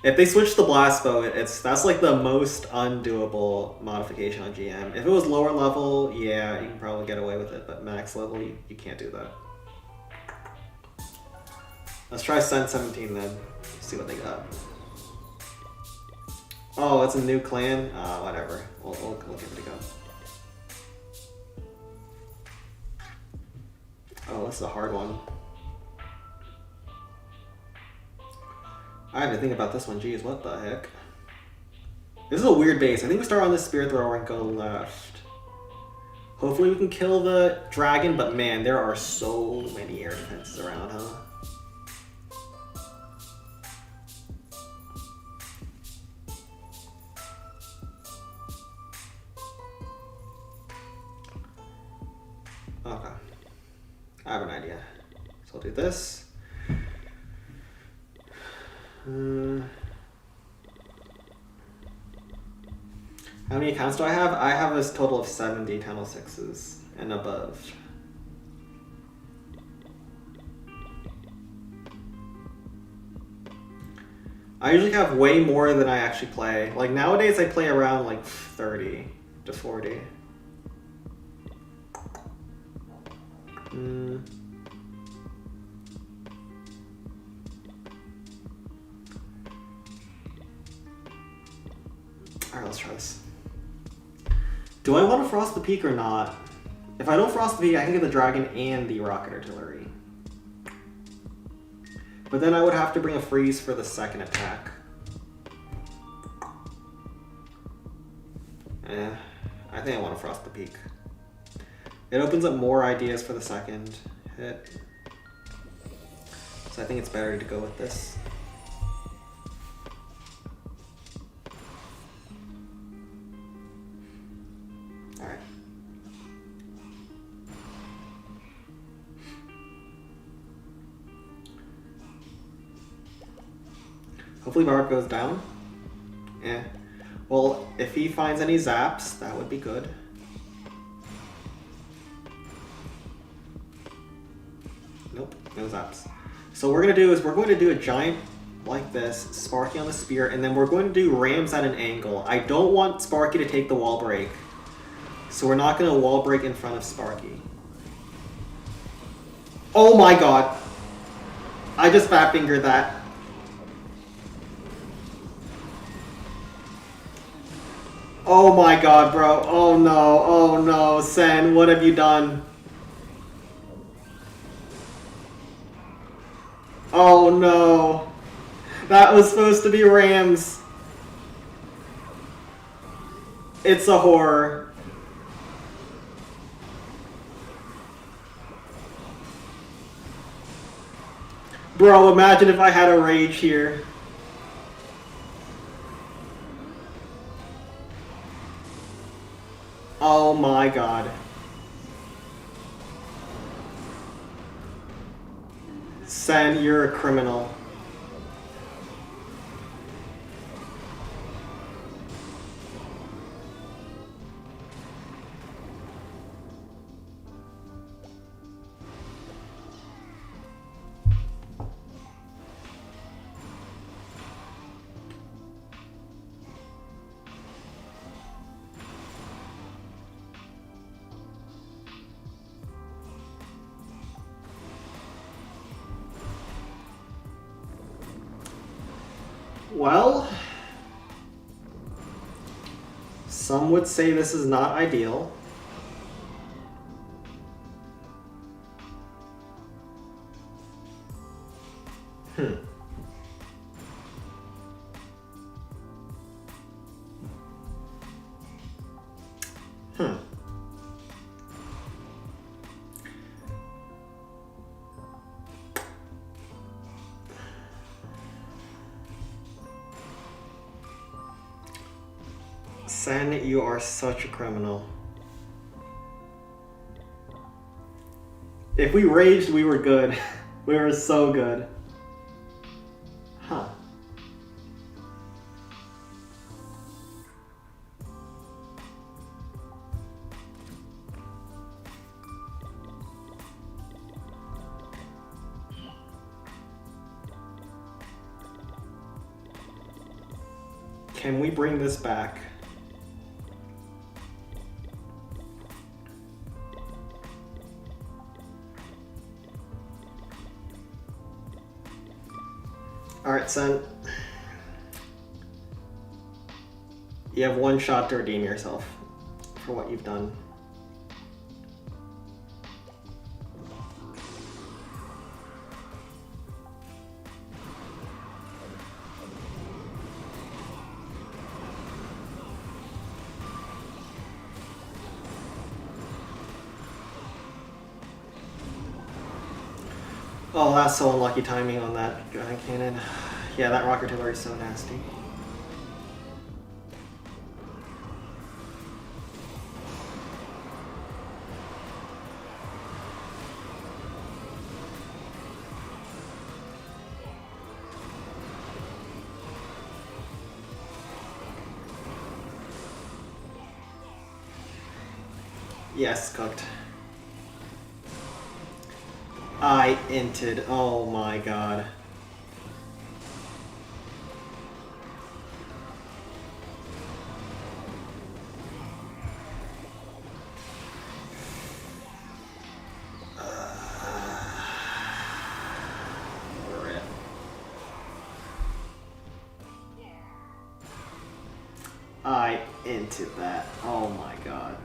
If they switch the blast bow, that's like the most undoable modification on GM. If it was lower level, yeah, you can probably get away with it, but max level, you can't do that. Let's try Sen 17 then. See what they got. Oh, it's a new clan? Whatever. We'll give it a go. Oh, this is a hard one. I have to think about this one. Jeez, what the heck? This is a weird base. I think we start on this Spirit Thrower and go left. Hopefully we can kill the dragon, but man, there are so many air defenses around, huh? Okay. I have an idea. So I'll do this. How many accounts do I have? I have a total of 70 Tunnel 6s and above. I usually have way more than I actually play. Like nowadays I play around like 30 to 40. Alright, let's try this. Do I want to Frost the Peak or not? If I don't Frost the Peak, I can get the Dragon and the Rocket Artillery. But then I would have to bring a Freeze for the second attack. I think I want to Frost the Peak. It opens up more ideas for the second hit. So I think it's better to go with this. Alright. Hopefully Barb goes down. Yeah. Well, if he finds any zaps, that would be good. Nope, no zaps. So what we're going to do is we're going to do a giant like this, Sparky on the spear, and then we're going to do rams at an angle. I don't want Sparky to take the wall break. So we're not going to wall break in front of Sparky. Oh my god. I just fat fingered that. Oh my god, bro. Oh no, Sen, what have you done? Oh no. That was supposed to be rams. It's a horror. Bro, imagine if I had a rage here. Oh my god. Sen, you're a criminal. Well, some would say this is not ideal. Sen, you are such a criminal. If we raged, we were good. We were so good. Huh. Can we bring this back? Alright, Sen. You have one shot to redeem yourself for what you've done. Oh, that's so unlucky timing on that giant cannon. Yeah, that rock artillery is so nasty. Yes, cooked. I inted. Oh my god. Rip. I inted that. Oh my god.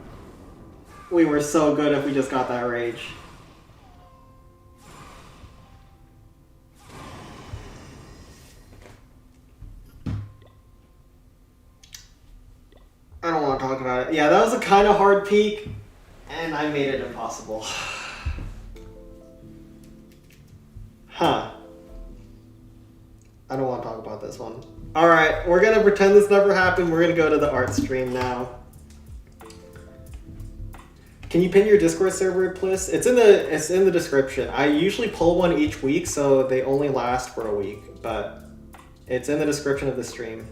We were so good if we just got that rage. I don't want to talk about it. Yeah, that was a kind of hard peak, and I made it impossible. Huh. I don't want to talk about this one. Alright, we're gonna pretend this never happened. We're gonna go to the art stream now. Can you pin your Discord server, please? It's in the description. I usually pull one each week, so they only last for a week, but it's in the description of the stream.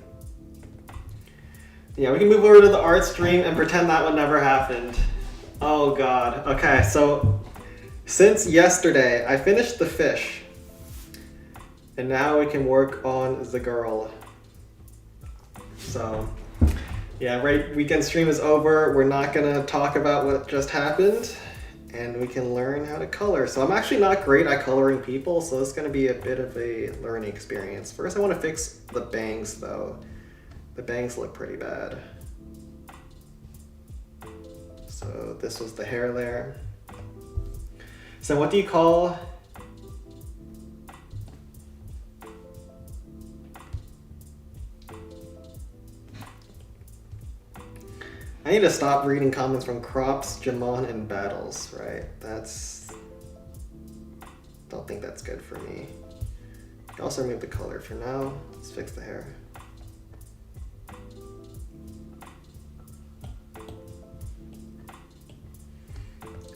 Yeah, we can move over to the art stream and pretend that one never happened. Oh god. Okay, so since yesterday, I finished the fish. And now we can work on the girl. So, yeah, right, weekend stream is over. We're not gonna talk about what just happened. And we can learn how to color. So I'm actually not great at coloring people, so it's gonna be a bit of a learning experience. First, I wanna fix the bangs though. The bangs look pretty bad. So this was the hair layer. So what do you call I need to stop reading comments from Crops, Jamon, and Battles, right? Don't think that's good for me. Also remove the color for now. Let's fix the hair.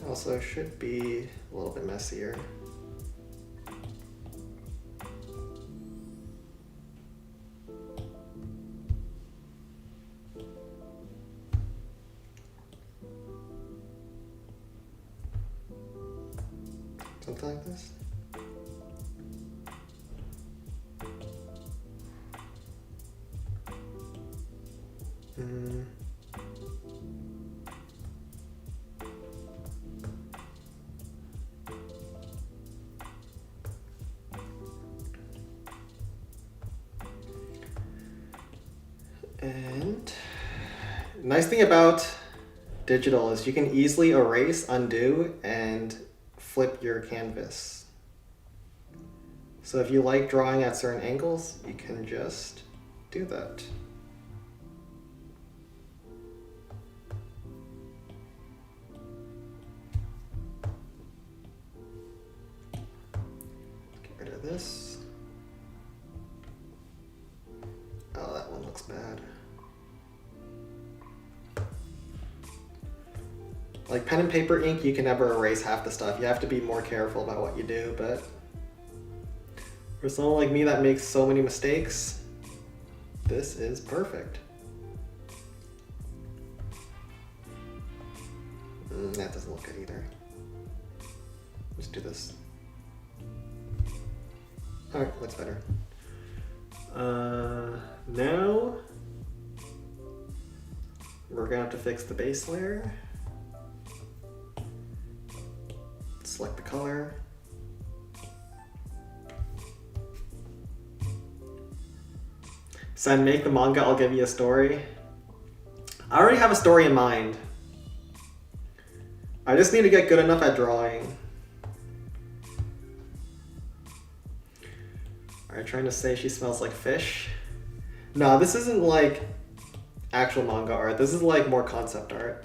Also should be a little bit messier. Something like this. And nice thing about digital is you can easily erase, undo, and flip your canvas. So if you like drawing at certain angles, you can just do that. Get rid of this. Oh, that one looks bad. Like pen and paper ink, you can never erase half the stuff. You have to be more careful about what you do, but for someone like me that makes so many mistakes, this is perfect. That doesn't look good either. Let's do this. All right, looks better. Now we're gonna have to fix the base layer. Select the color. Sen, make the manga, I'll give you a story. I already have a story in mind. I just need to get good enough at drawing. Are you trying to say she smells like fish? No, this isn't like actual manga art. This is like more concept art.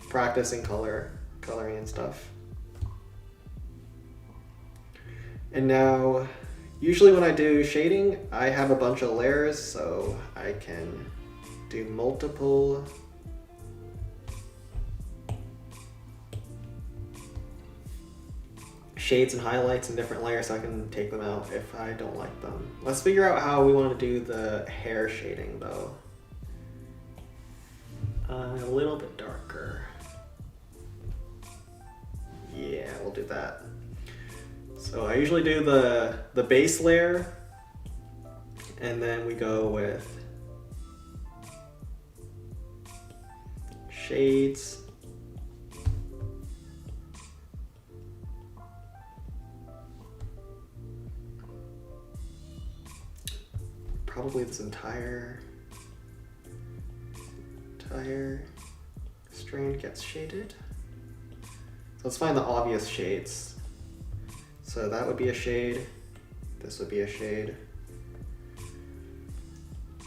Practicing coloring and stuff. And now, usually when I do shading, I have a bunch of layers, so I can do multiple shades and highlights in different layers so I can take them out if I don't like them. Let's figure out how we want to do the hair shading though. A little bit darker. Yeah, we'll do that. So I usually do the base layer, and then we go with shades. Probably this entire strand gets shaded. So let's find the obvious shades. So that would be a shade, this would be a shade.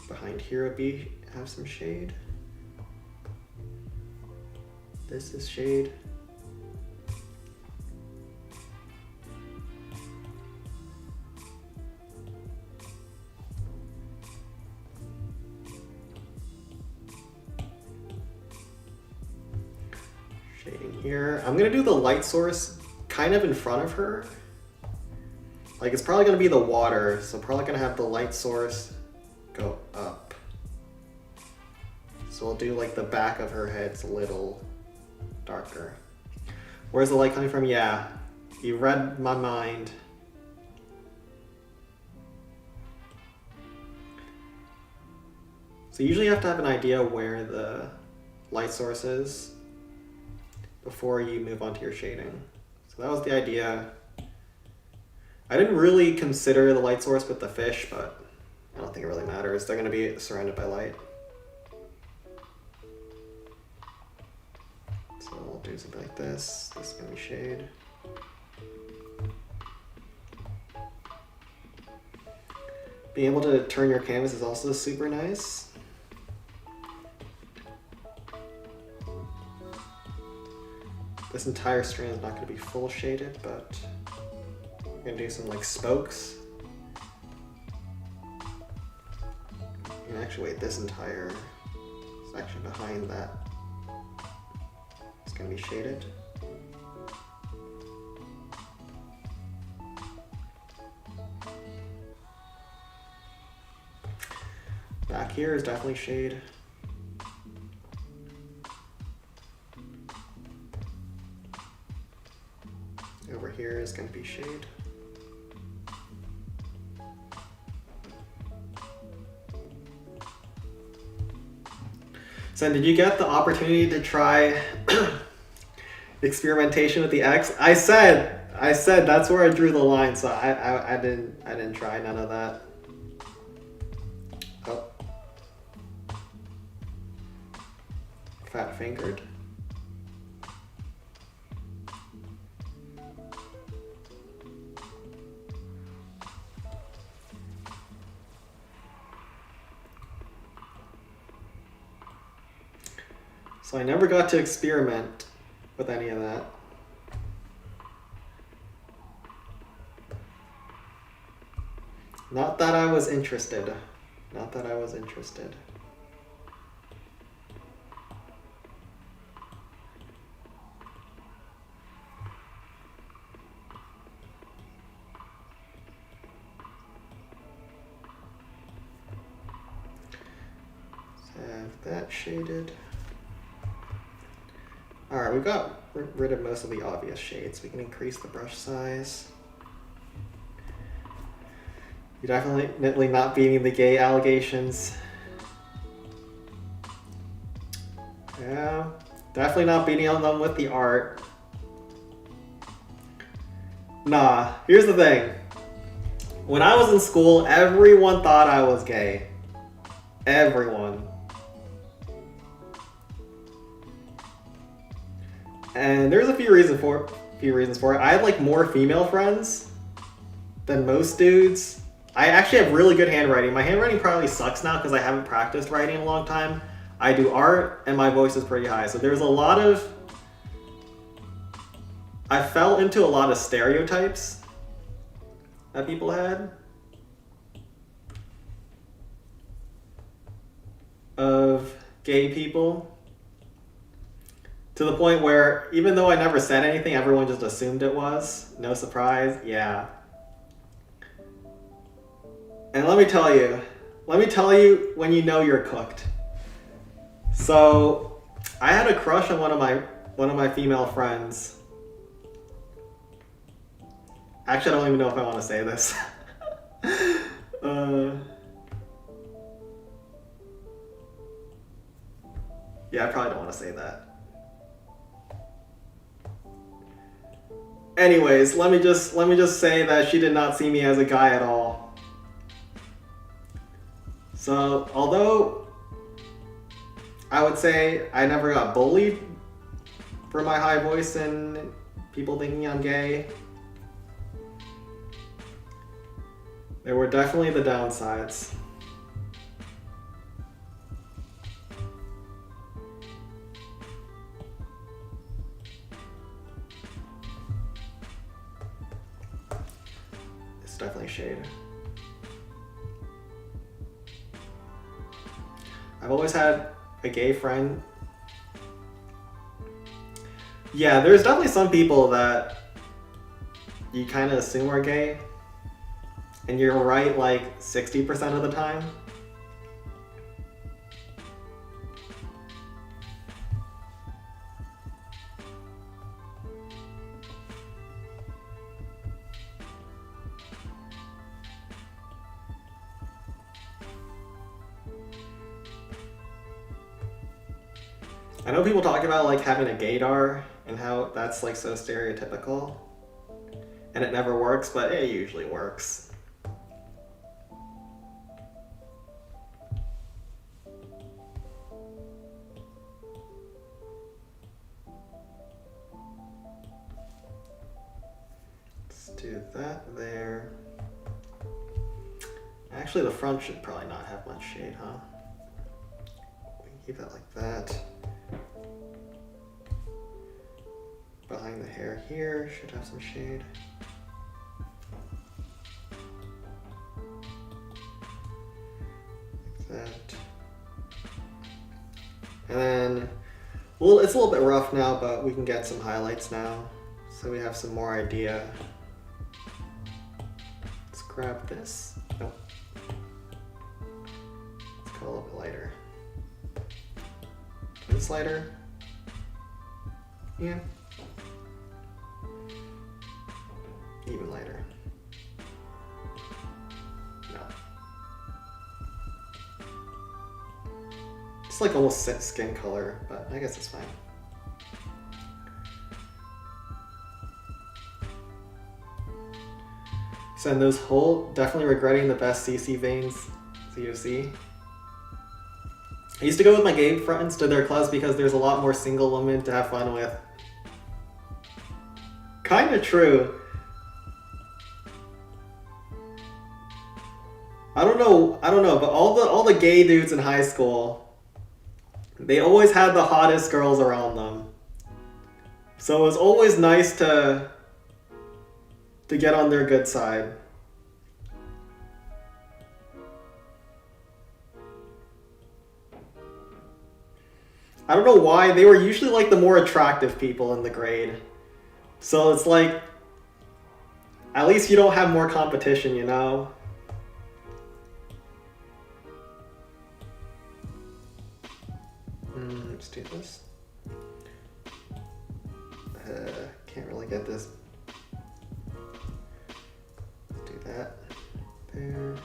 Behind here would have some shade. This is shade. Shading here. I'm gonna do the light source kind of in front of her. Like it's probably gonna be the water, so probably gonna have the light source go up. So we'll do like the back of her head's a little darker. Where's the light coming from? Yeah, you read my mind. So usually you have to have an idea where the light source is before you move on to your shading. So that was the idea. I didn't really consider the light source with the fish, but I don't think it really matters. They're going to be surrounded by light. So we'll do something like this. This is going to be shade. Being able to turn your canvas is also super nice. This entire strand is not going to be full shaded, but I'm going to do some like spokes. And actually, wait, this entire section behind that is going to be shaded. Back here is definitely shade. Over here is going to be shade. So did you get the opportunity to try experimentation with the X? I said that's where I drew the line, so I didn't try none of that. Oh. Fat fingered. So I never got to experiment with any of that. Not that I was interested. Not that I was interested. Let's have that shaded. Alright, we got rid of most of the obvious shades. We can increase the brush size. You're definitely not beating the gay allegations. Yeah, definitely not beating on them with the art. Nah, here's the thing. When I was in school, everyone thought I was gay. Everyone. And there's a few reasons for it. I had like more female friends than most dudes. I actually have really good handwriting. My handwriting probably sucks now because I haven't practiced writing in a long time. I do art and my voice is pretty high. So there's a lot of... I fell into a lot of stereotypes that people had of gay people, to the point where even though I never said anything, everyone just assumed it was. No surprise. Yeah. And let me tell you when you know you're cooked. So I had a crush on one of my female friends. Actually, I don't even know if I want to say this. Yeah, I probably don't want to say that. Anyways, let me just say that she did not see me as a guy at all. So, although I would say I never got bullied for my high voice and people thinking I'm gay, there were definitely the downsides. It's definitely shade. I've always had a gay friend. Yeah, there's definitely some people that you kind of assume are gay. And you're right like 60% of the time. I know people talk about like having a gaydar and how that's like so stereotypical. And it never works, but it usually works. Do that there. Actually, the front should probably not have much shade, huh? We can keep that like that. Behind the hair here should have some shade. Like that. And then, well, it's a little bit rough now, but we can get some highlights now. So we have some more idea. Grab this. Nope. Let's go a little bit lighter. This lighter. Yeah. Even lighter. No. It's like almost set skin color, but I guess it's fine. Send those whole, definitely regretting the best CC veins, COC. I used to go with my gay friends to their clubs because there's a lot more single women to have fun with. Kinda true. I don't know, but all the gay dudes in high school, they always had the hottest girls around them. So it was always nice to get on their good side. I don't know why, they were usually like the more attractive people in the grade. So it's like, at least you don't have more competition, you know? Let's do this. Can't really get this. Let's do that. There.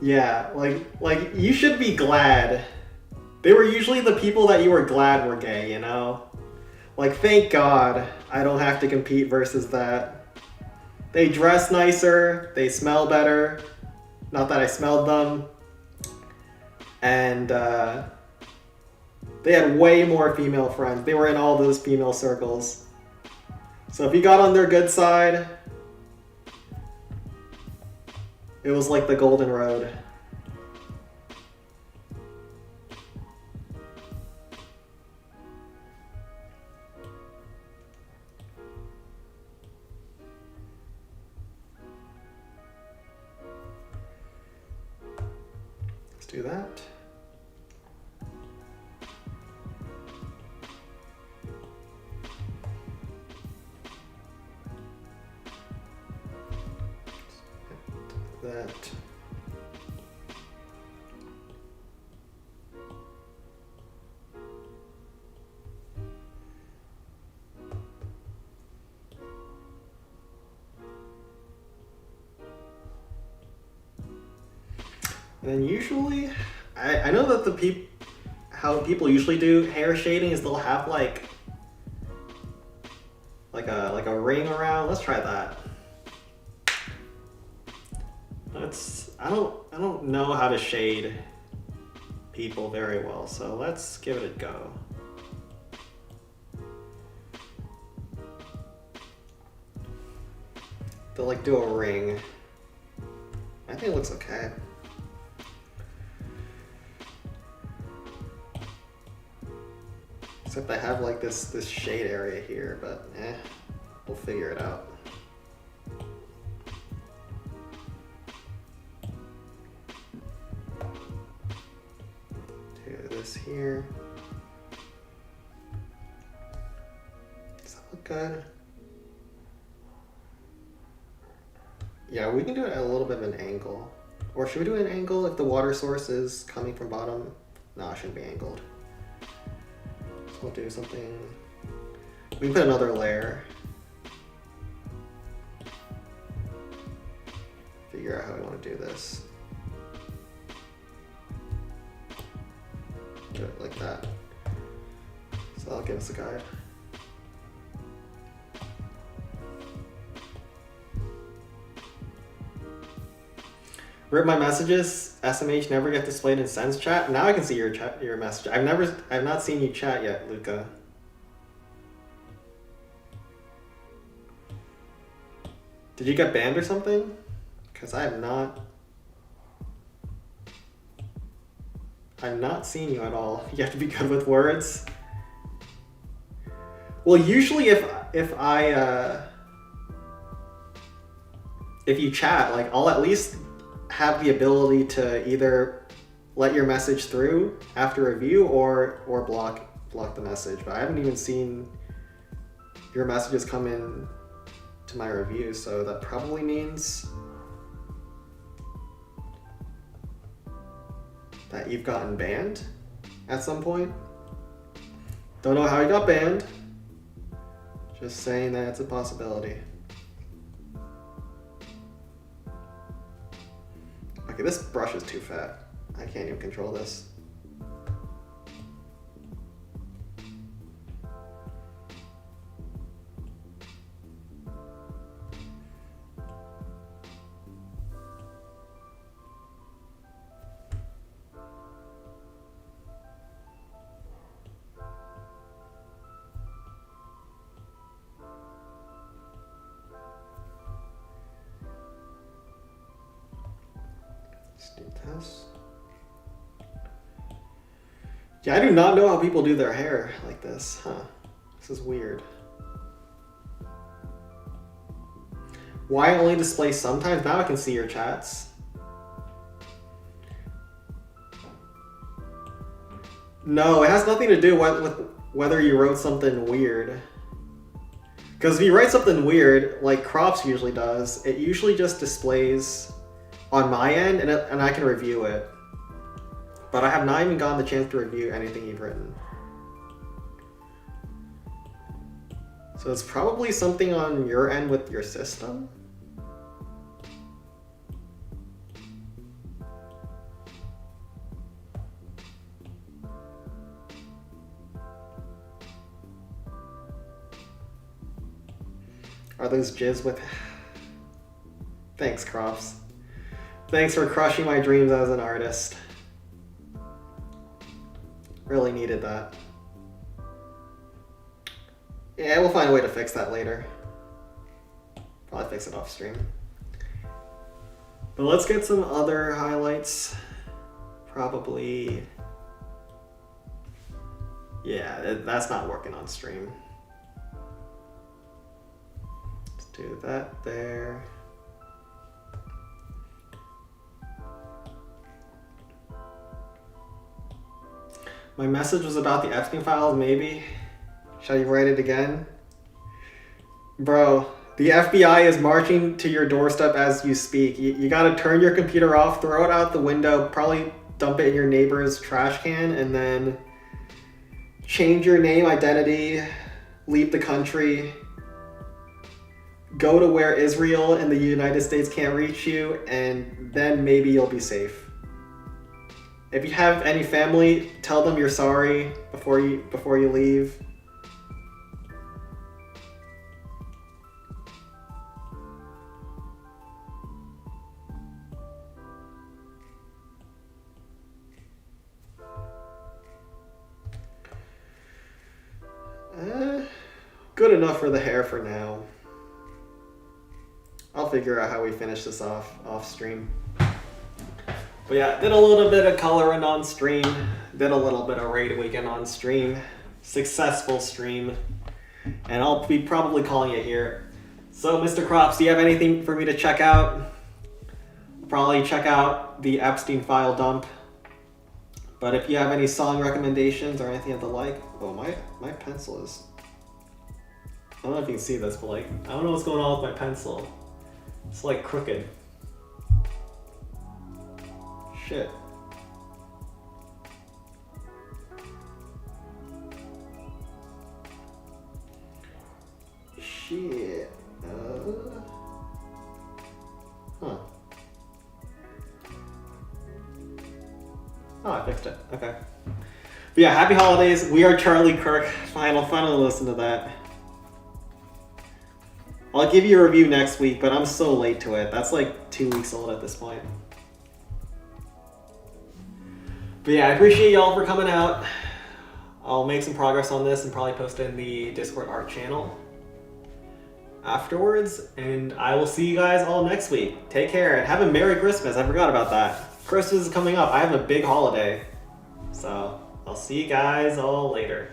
Yeah, like you should be glad. They were usually the people that you were glad were gay, you know? Like, thank God I don't have to compete versus that. They dress nicer, they smell better. Not that I smelled them. And They had way more female friends. They were in all those female circles. So if you got on their good side, it was like the golden road. Let's do that. That. And then usually, I know that how people usually do hair shading is they'll have like a ring around. Let's try that. I don't know how to shade people very well, so let's give it a go. They'll like do a ring. I think it looks okay. Except I have like this shade area here, but we'll figure it out. Do this here. Does that look good? Yeah, we can do it at a little bit of an angle. Or should we do an angle if the water source is coming from bottom? No, it shouldn't be angled. So we'll do something. We can put another layer. Figure out how we want to do this. Do it like that. So that'll give us a guide. Rip my messages. SMH never get displayed in Sends chat. Now I can see your message. I've not seen you chat yet, Luca. Did you get banned or something? Because I have not. I'm not seeing you at all. You have to be good with words. Well, usually if you chat, like I'll at least have the ability to either let your message through after review or block the message. But I haven't even seen your messages come in to my review, so that probably means that you've gotten banned at some point. Don't know how you got banned. Just saying that it's a possibility. Okay, this brush is too fat. I can't even control this. Yeah, I do not know how people do their hair like this. Huh. This is weird. Why only display sometimes? Now I can see your chats. No, it has nothing to do with whether you wrote something weird. Because if you write something weird, like Crops usually does, it usually just displays on my end and I can review it. But I have not even gotten the chance to review anything you've written. So it's probably something on your end with your system. Are those jizz with... Thanks, Crops. Thanks for crushing my dreams as an artist. Really needed that. Yeah, we'll find a way to fix that later. Probably fix it off stream. But let's get some other highlights. Probably... Yeah, that's not working on stream. Let's do that there. My message was about the Epstein files, maybe? Shall you write it again? Bro, the FBI is marching to your doorstep as you speak. You gotta turn your computer off, throw it out the window, probably dump it in your neighbor's trash can, and then change your name, identity, leave the country, go to where Israel and the United States can't reach you, and then maybe you'll be safe. If you have any family, tell them you're sorry before you leave. Good enough for the hair for now. I'll figure out how we finish this off stream. But yeah, did a little bit of coloring on stream, did a little bit of Raid Weekend on stream, successful stream, and I'll be probably calling it here. So Mr. Crops, do you have anything for me to check out? Probably check out the Epstein file dump. But if you have any song recommendations or anything of the like, oh my pencil is, I don't know if you can see this, but like, I don't know what's going on with my pencil. It's like crooked. Shit. Shit. Huh. Oh, I fixed it. Okay. But yeah, happy holidays. We are Charlie Kirk. Finally listen to that. I'll give you a review next week, but I'm so late to it. That's like 2 weeks old at this point. But yeah, I appreciate y'all for coming out. I'll make some progress on this and probably post it in the Discord art channel afterwards. And I will see you guys all next week. Take care and have a Merry Christmas. I forgot about that. Christmas is coming up. I have a big holiday. So I'll see you guys all later.